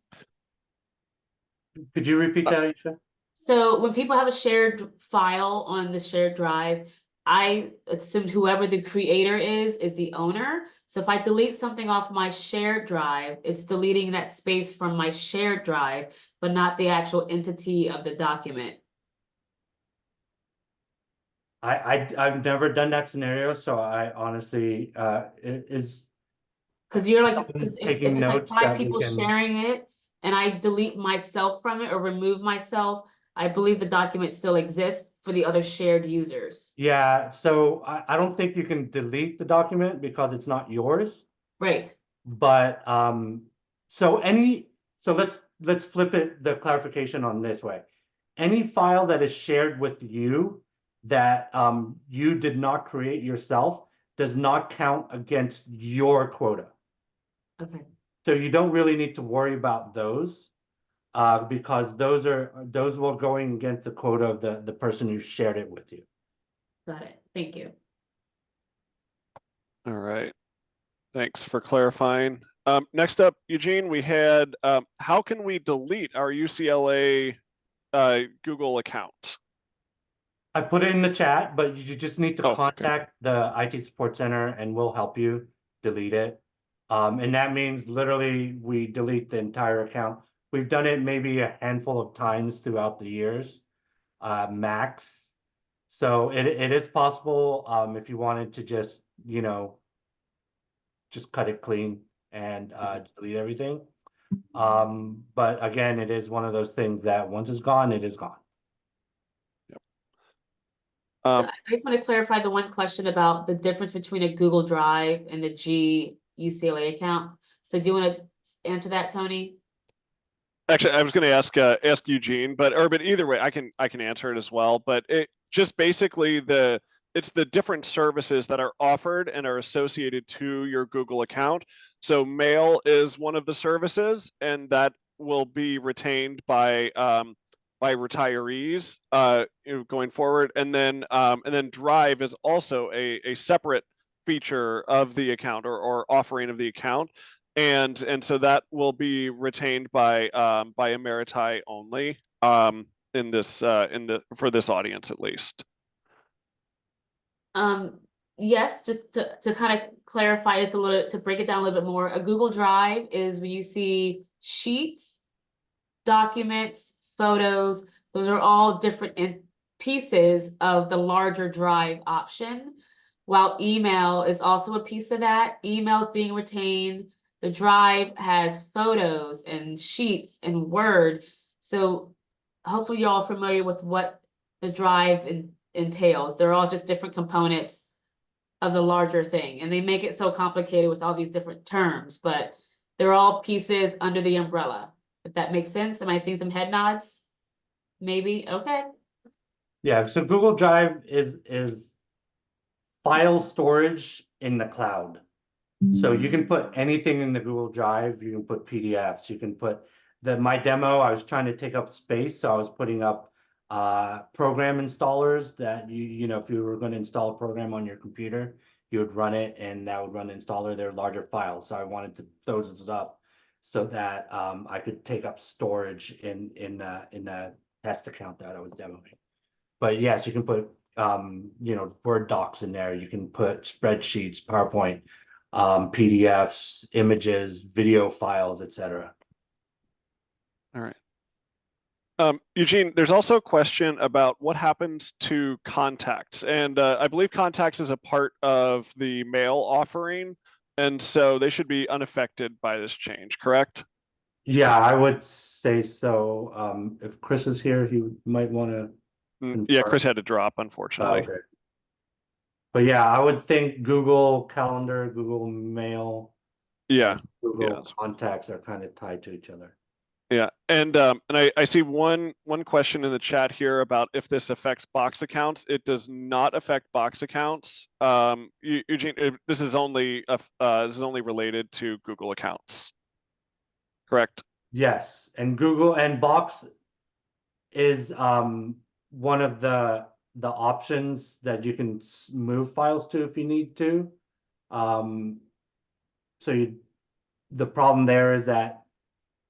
Could you repeat that, Aisha? So when people have a shared file on the shared drive, I assumed whoever the creator is the owner. So if I delete something off my shared drive, it's deleting that space from my shared drive, but not the actual entity of the document. I've never done that scenario, so I honestly it is Because you're like, because if taking it's like notes 5 that we people can. sharing it and I delete myself from it or remove myself, I believe the document still exists for the other shared users. Yeah, so I don't think you can delete the document because it's not yours. Right. But so let's flip it, the clarification on this way. Any file that is shared with you that you did not create yourself does not count against your quota. Okay. So you don't really need to worry about those because those will go against the quota of the person who shared it with you. Got it. Thank you. All right. Thanks for clarifying. Next up, Eugene, we had how can we delete our UCLA Google account? I put it in the chat, but you just need to Oh, okay. contact the IT support center and we'll help you delete it. And that means literally we delete the entire account. We've done it maybe a handful of times throughout the years, max. So it is possible if you wanted to just, just cut it clean and delete everything. But again, it is one of those things that once it's gone, it is gone. So I just want to clarify the one question about the difference between a Google Drive and the G UCLA account. So do you want to answer that, Tony? Actually, I was going to ask Eugene, but either way, I can answer it as well. But it just basically it's the different services that are offered and are associated to your Google account. So Mail is one of the services, and that will be retained by retirees going forward. And then Drive is also a separate feature of the account or offering of the account. And so that will be retained by Emeriti only in this for this audience at least. Yes, just to kind of clarify it a little, to break it down a little bit more, a Google Drive is where you see sheets, documents, photos. Those are all different pieces of the larger Drive option, while email is also a piece of that. Email is being retained. The Drive has photos and sheets and Word. So hopefully you're all familiar with what the Drive entails. They're all just different components of the larger thing. And they make it so complicated with all these different terms, but they're all pieces under the umbrella. If that makes sense. Am I seeing some head nods? Maybe. Okay. Yeah, so Google Drive is file storage in the cloud. So you can put anything in the Google Drive. You can put PDFs. You can put my demo. I was trying to take up space, so I was putting up program installers that you know if you were going to install a program on your computer, you would run it, and that would run the installer. They're larger files, so I wanted to throw those up so that I could take up storage in the test account that I was demoing. But yes, you can put Word docs in there. You can put spreadsheets, PowerPoint, PDFs, images, video files, etc. All right. Eugene, there's also a question about what happens to contacts. And I believe contacts is a part of the Mail offering. And so they should be unaffected by this change, correct? Yeah, I would say so. If Chris is here, he might want to. Yeah, Chris had to drop, unfortunately. Okay. But yeah, I would think Google Calendar, Google Mail, Yeah, Google Contacts are kind of tied to each other. Yeah, and I see one question in the chat here about if this affects box accounts. It does not affect box accounts. Eugene, this is only related to Google accounts, correct? Yes, and Google and Box is one of the options that you can move files to if you need to. So the problem there is that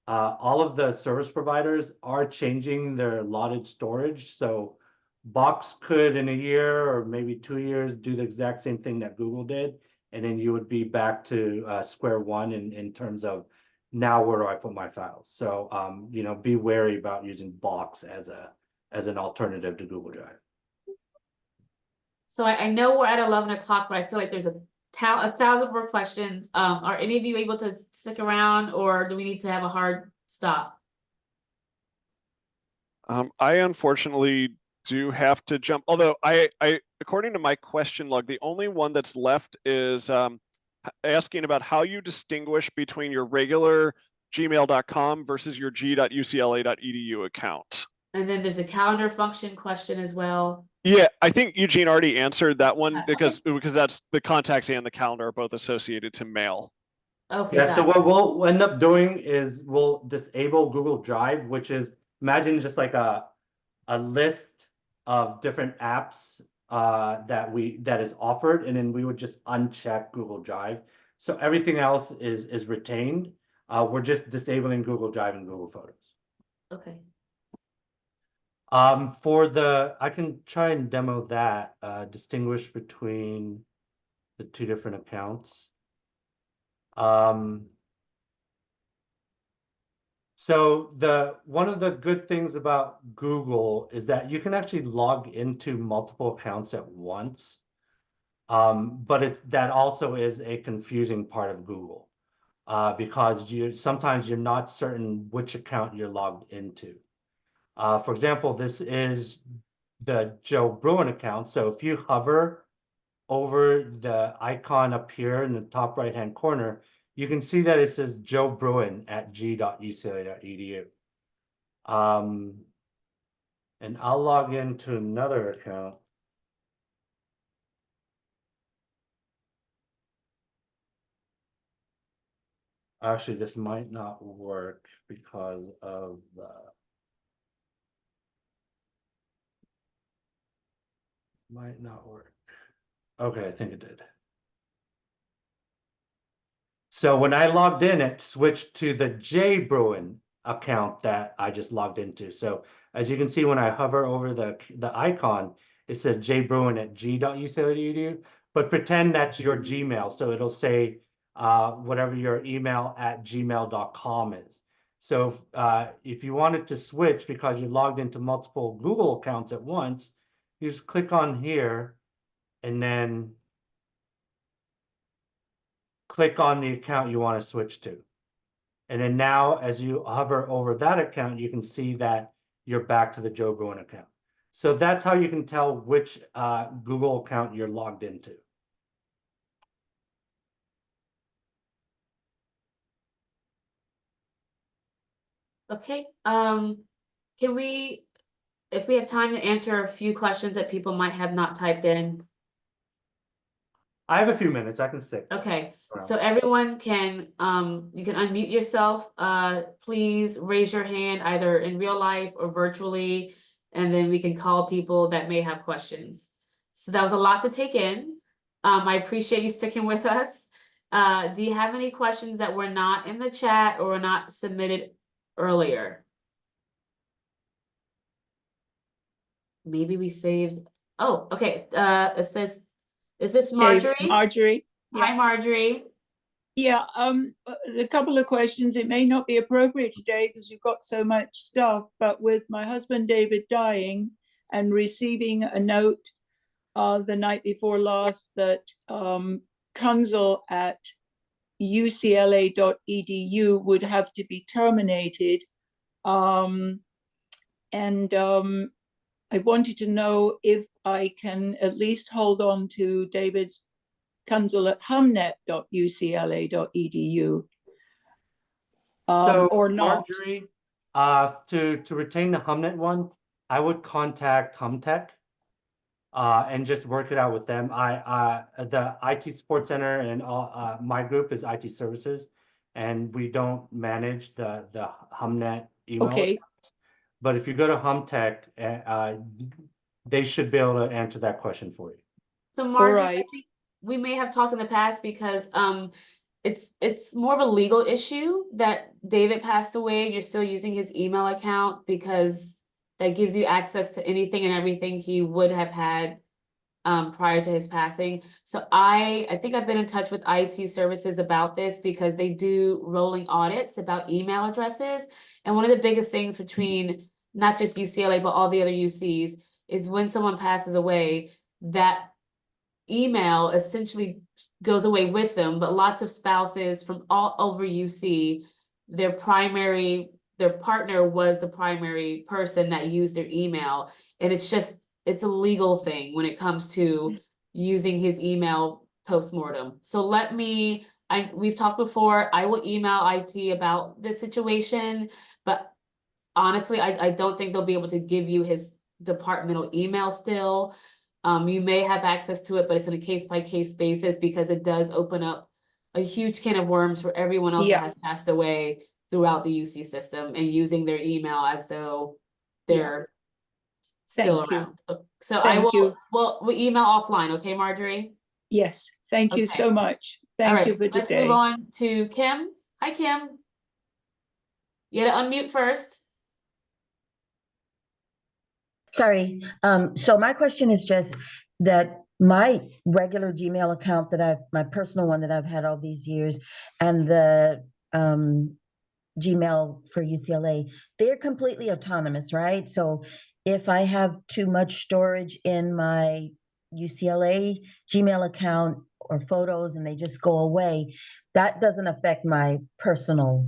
all of the service providers are changing their allotted storage. So Box could in a year or maybe 2 years do the exact same thing that Google did, and then you would be back to square one in terms of now where do I put my files. So be wary about using Box as an alternative to Google Drive. So I know we're at 11 o'clock, but I feel like there's a thousand more questions. Are any of you able to stick around, or do we need to have a hard stop? I unfortunately do have to jump. Although I according to my question log, the only one that's left is asking about how you distinguish between your regular gmail.com versus your g.ucla.edu account. And then there's a calendar function question as well. Yeah, I think Eugene already answered that one because Okay. that's the contacts and the calendar are both associated to Mail. Okay. Yeah, so what we'll end up doing is we'll disable Google Drive, which is, imagine just like a list of different apps that is offered, and then we would just uncheck Google Drive. So everything else is retained. We're just disabling Google Drive and Google Photos. Okay. I can try and demo that, distinguish between the two different accounts. So one of the good things about Google is that you can actually log into multiple accounts at once. But that also is a confusing part of Google, because sometimes you're not certain which account you're logged into. For example, this is the Joe Bruin account. So if you hover over the icon up here in the top right-hand corner, you can see that it says Joe Bruin at g.ucla.edu. And I'll log into another account. Actually, this might not work because of the... Might not work. Okay, I think it did. So when I logged in, it switched to the J Bruin account that I just logged into. So as you can see, when I hover over the icon, it says J Bruin at g.ucla.edu, but pretend that's your Gmail. So it'll say whatever your email at gmail.com is. So if you wanted to switch because you logged into multiple Google accounts at once, you just click on here and then click on the account you want to switch to. And then now, as you hover over that account, you can see that you're back to the Joe Bruin account. So that's how you can tell which Google account you're logged into. Okay. Can we, if we have time, to answer a few questions that people might have not typed in? I have a few minutes. I can stick. Okay, around. so everyone can, you can unmute yourself. Please raise your hand either in real life or virtually, and then we can call people that may have questions. So that was a lot to take in. I appreciate you sticking with us. Do you have any questions that were not in the chat or were not submitted earlier? Maybe we saved, oh, okay, it says, is this Marjorie? Marjorie. Hi, Marjorie. Yeah, a couple of questions. It may not be appropriate today because you've got so much stuff, but with my husband David dying and receiving a note the night before last that council at ucla.edu would have to be terminated. I wanted to know if I can at least hold on to David's council at humnet.ucla.edu or not. Marjorie, to retain the Humnet one, I would contact Humtech and just work it out with them. The IT support center and all, my group is IT services, and we don't manage the Humnet email. Okay. But if you go to Humtech, they should be able to answer that question for you. So Marjorie, I right. think we may have talked in the past because it's more of a legal issue that David passed away and you're still using his email account because that gives you access to anything and everything he would have had prior to his passing. So I think I've been in touch with IT services about this because they do rolling audits about email addresses. And one of the biggest things between not just UCLA, but all the other UCs is when someone passes away, that email essentially goes away with them. But lots of spouses from all over UC, their partner was the primary person that used their email. And it's a legal thing when it comes to using his email post-mortem. So we've talked before, I will email IT about this situation, but honestly, I don't think they'll be able to give you his departmental email still. You may have access to it, but it's on a case-by-case basis because it does open up a huge can of worms for everyone else that has passed away throughout the UC system and using their email as though they're still around. So we'll email offline, okay, Marjorie? Yes, thank you so much. Thank you for Let's today. move on to Kim. Hi, Kim. You gotta unmute first. Sorry. So my question is just that my regular Gmail account my personal one that I've had all these years, and the Gmail for UCLA, they're completely autonomous, right? So if I have too much storage in my UCLA Gmail account or photos and they just go away, that doesn't affect my personal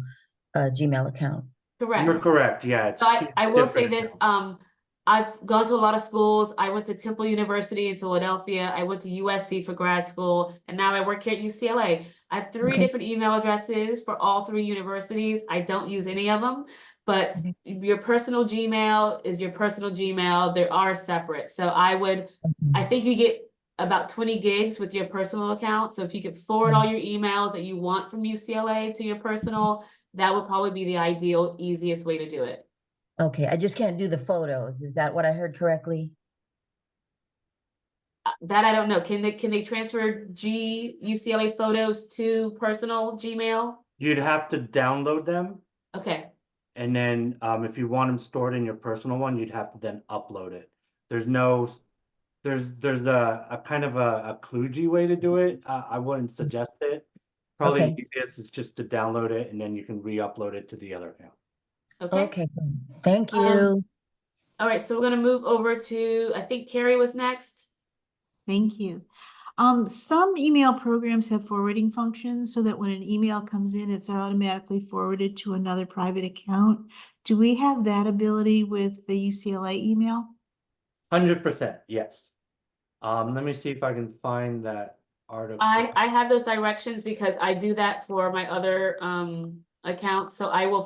Gmail account. Correct. You're correct, yeah. So I will say different this, accounts. I've gone to a lot of schools. I went to Temple University in Philadelphia. I went to USC for grad school, and now I work here at UCLA. I have three Okay. different email addresses for all three universities. I don't use any of them, but Okay. your personal Gmail is your personal Gmail. They are separate. So I think you get about 20 gigs with your personal account. So if you could forward all your emails that you want from UCLA to your personal, that would probably be the ideal, easiest way to do it. Okay, I just can't do the photos. Is that what I heard correctly? That I don't know. Can they transfer UCLA photos to personal Gmail? You'd have to download them, Okay, and then if you want them stored in your personal one, you'd have to then upload it. There's a kind of a kludgy way to do it. I wouldn't suggest it. Probably Okay. the easiest is just to download it, and then you can re-upload it to the other account. okay. Okay, thank you. All right, so we're gonna move over to, I think Carrie was next. Thank you. Some email programs have forwarding functions so that when an email comes in, it's automatically forwarded to another private account. Do we have that ability with the UCLA email? 100%, yes. Let me see if I can find that article. I have those directions because I do that for my other accounts. So I will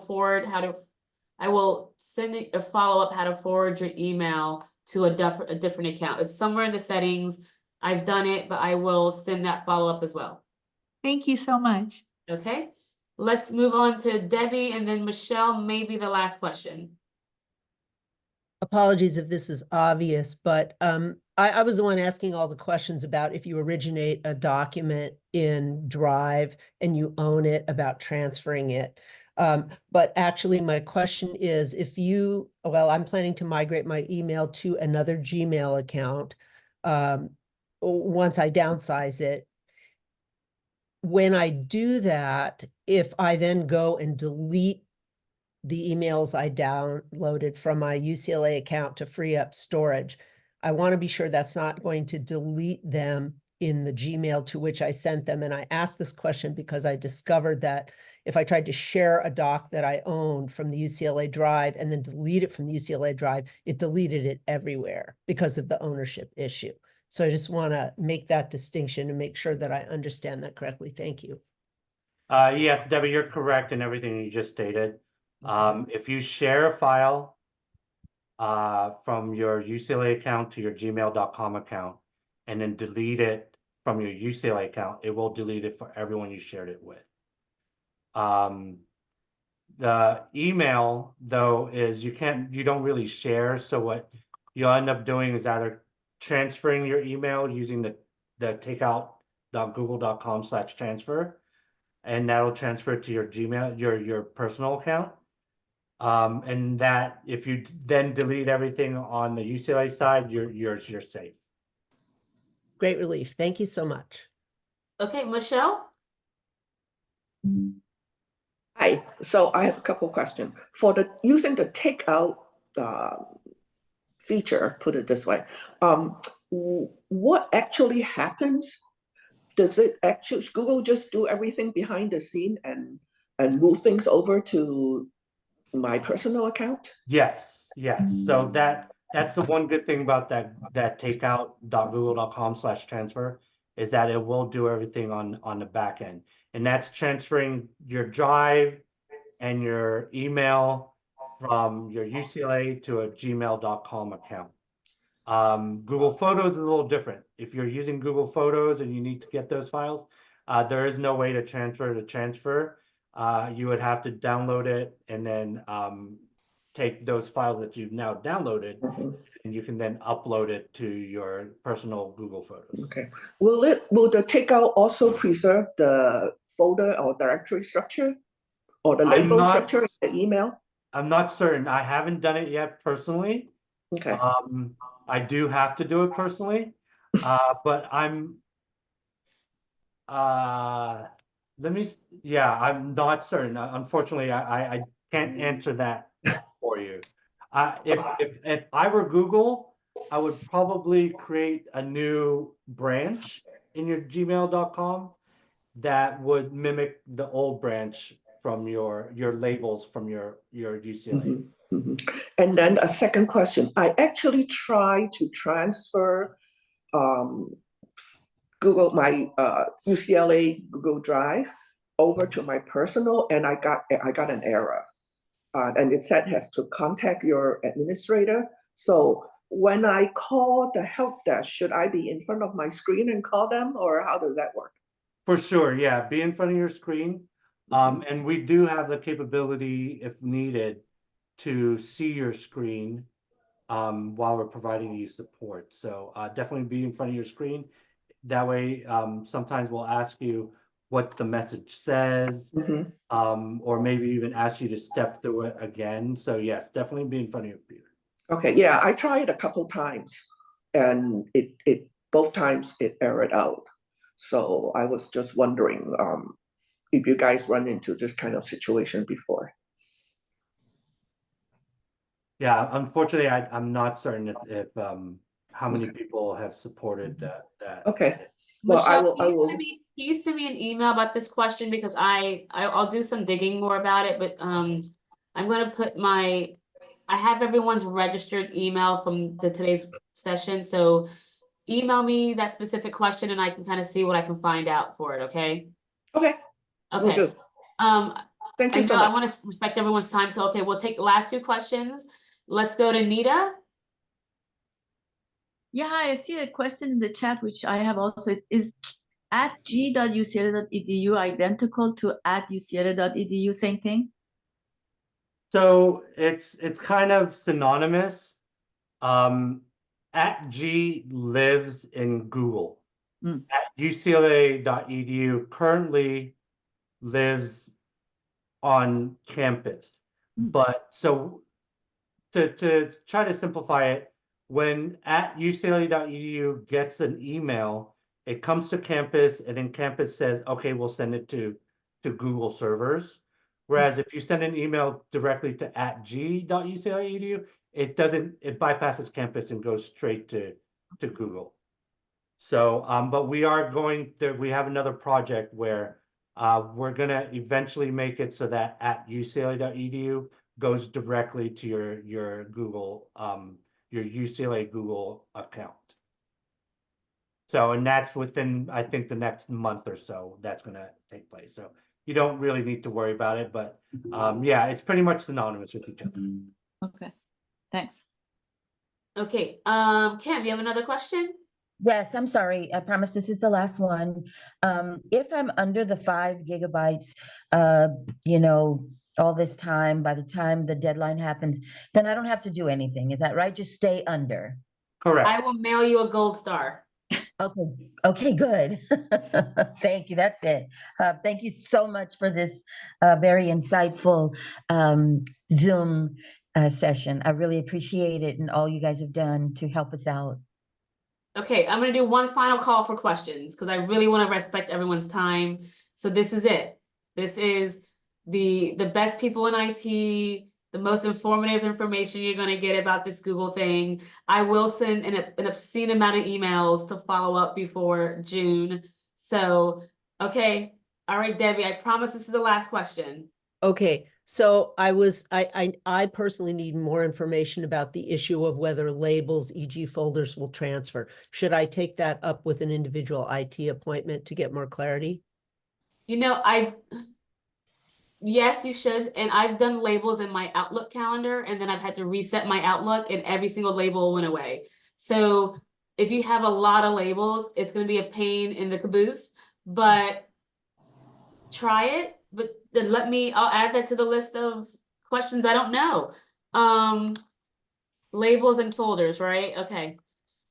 send a follow-up how to forward your email to a different account. It's somewhere in the settings. I've done it, but I will send that follow-up as well. Thank you so much. Okay, let's move on to Debbie, and then Michelle, maybe the last question. Apologies if this is obvious, but I was the one asking all the questions about if you originate a document in Drive and you own it, about transferring it. But actually my question is, I'm planning to migrate my email to another Gmail account once I downsize it. When I do that, if I then go and delete the emails I downloaded from my UCLA account to free up storage, I want to be sure that's not going to delete them in the Gmail to which I sent them. And I asked this question because I discovered that if I tried to share a doc that I owned from the UCLA Drive and then delete it from the UCLA Drive, it deleted it everywhere because of the ownership issue. So I just want to make that distinction and make sure that I understand that correctly. Thank you. Yes, Debbie, you're correct in everything you just stated. If you share a file from your UCLA account to your gmail.com account and then delete it from your UCLA account, it will delete it for everyone you shared it with. The email though is you don't really share. So what you'll end up doing is either transferring your email using the takeout.google.com/transfer, and that'll transfer to your Gmail, your personal account. And that if you then delete everything on the UCLA side, you're safe. Great relief. Thank you so much. Okay, Michelle? Hi, so I have a couple of questions. For using the takeout feature, put it this way, what actually happens? Does it actually, Google just do everything behind the scene and move things over to my personal account? Yes. So that's the one good thing about that takeout.google.com/transfer is that it will do everything on the back end. And that's transferring your Drive and your email from your UCLA to a gmail.com account. Google Photos is a little different. If you're using Google Photos and you need to get those files, there is no way to transfer. You would have to download it and then take those files that you've now downloaded, Mhm. and you can then upload it to your personal Google Photos. Okay. Will the takeout also preserve the folder or directory structure or the I'm label not- structure in the email? I'm not certain. I haven't done it yet personally. Okay. I do have to do it personally, but I'm yeah, I'm not certain. Unfortunately, I can't answer that for you. If I were Google, I would probably create a new branch in your gmail.com that would mimic the old branch from your labels from your UCLA. Mhm, mhm. And then a second question, I actually tried to transfer my UCLA Google Drive over to my personal, and I got an error. And it said has to contact your administrator. So when I call the help desk, should I be in front of my screen and call them, or how does that work? For sure, yeah, be in front of your screen. And we do have the capability, if needed, to see your screen while we're providing you support. So definitely be in front of your screen. That way, sometimes we'll ask you what the message says, Mhm. or maybe even ask you to step through it again. So yes, definitely be in front of your computer. Okay, yeah, I tried a couple times, and it both times it errored out. So I was just wondering if you guys run into this kind of situation before. Yeah, unfortunately, I'm not certain if how many people have supported that. Okay, well, Michelle, I will. can you send me an email about this question, because I'll do some digging more about it, but I'm gonna put I have everyone's registered email from today's session, so email me that specific question and I can kind of see what I can find out for it, okay? Okay, will Okay. do. Thank I you so know I much. want to respect everyone's time, so okay, we'll take the last two questions. Let's go to Nita. Yeah, I see a question in the chat, which I have also. Is at g.ucla.edu identical to at ucla.edu, same thing? So it's kind of synonymous. At G lives in Google. At UCLA.edu currently lives on campus. But so to try to simplify it, when at UCLA.edu gets an email, it comes to campus, and then campus says, okay, we'll send it to Google servers. Whereas if you send an email directly to at g.ucla.edu, it bypasses campus and goes straight to Google. So, but we have another project where we're gonna eventually make it so that at ucla.edu goes directly to your Google, your UCLA Google account. So, and that's within, I think, the next month or so that's gonna take place. So you don't really need to worry about it, but yeah, it's pretty much synonymous with each other. Okay, thanks. Okay, Kim, you have another question? Yes, I'm sorry. I promise this is the last one. If I'm under the 5 gigabytes, all this time, by the time the deadline happens, then I don't have to do anything. Is that right? Just stay under. Correct. I will mail you a gold star. Okay. Okay, good. Thank you. That's it. Thank you so much for this very insightful Zoom session. I really appreciate it and all you guys have done to help us out. Okay, I'm gonna do one final call for questions because I really want to respect everyone's time. So this is it. This is the best people in IT, the most informative information you're gonna get about this Google thing. I will send an obscene amount of emails to follow up before June. So, okay. All right, Debbie, I promise this is the last question. Okay, so I personally need more information about the issue of whether labels, e.g. folders, will transfer. Should I take that up with an individual IT appointment to get more clarity? Yes, you should. And I've done labels in my Outlook calendar, and then I've had to reset my Outlook, and every single label went away. So if you have a lot of labels, it's going to be a pain in the caboose, but try it. But then I'll add that to the list of questions I don't know. Labels and folders, right? Okay.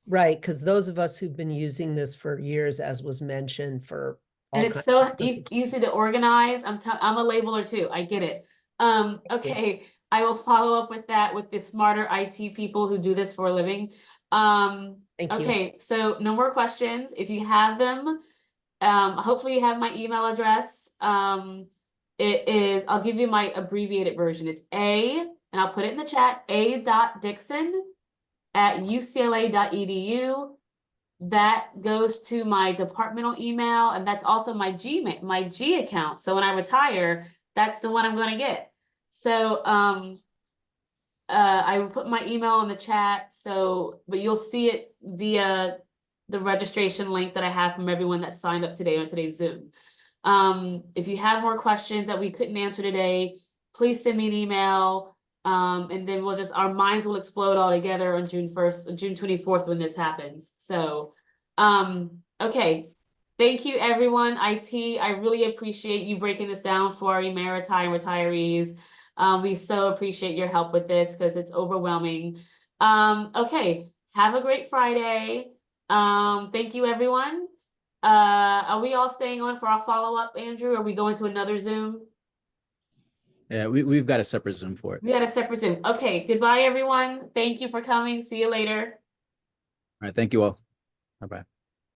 Right, because those of us who've been using this for years, as was mentioned, for all And it's kinds so of purposes. easy to organize. I'm a labeler too. I get it. Okay, I will follow up with that with the smarter IT people who do this for a living. Thank you. Okay, so no more questions. If you have them, hopefully you have my email address. It is, I'll give you my abbreviated version. It's and I'll put it in the chat, a.dixon@ucla.edu. That goes to my departmental email, and that's also my G account. So when I retire, that's the one I'm going to get. So I will put my email in the chat. So, but you'll see it via the registration link that I have from everyone that signed up today on today's Zoom. If you have more questions that we couldn't answer today, please send me an email. And then our minds will explode all together on June 1st, June 24th when this happens. So, okay. Thank you, everyone. IT, I really appreciate you breaking this down for our Emeriti and retirees. We so appreciate your help with this because it's overwhelming. Okay. Have a great Friday. Thank you, everyone. Are we all staying on for our follow-up, Andrew? Are we going to another Zoom? Yeah, we've got a separate Zoom for it. We got a separate Zoom. Okay, goodbye, everyone. Thank you for coming. See you later. All right, thank you all. Bye-bye.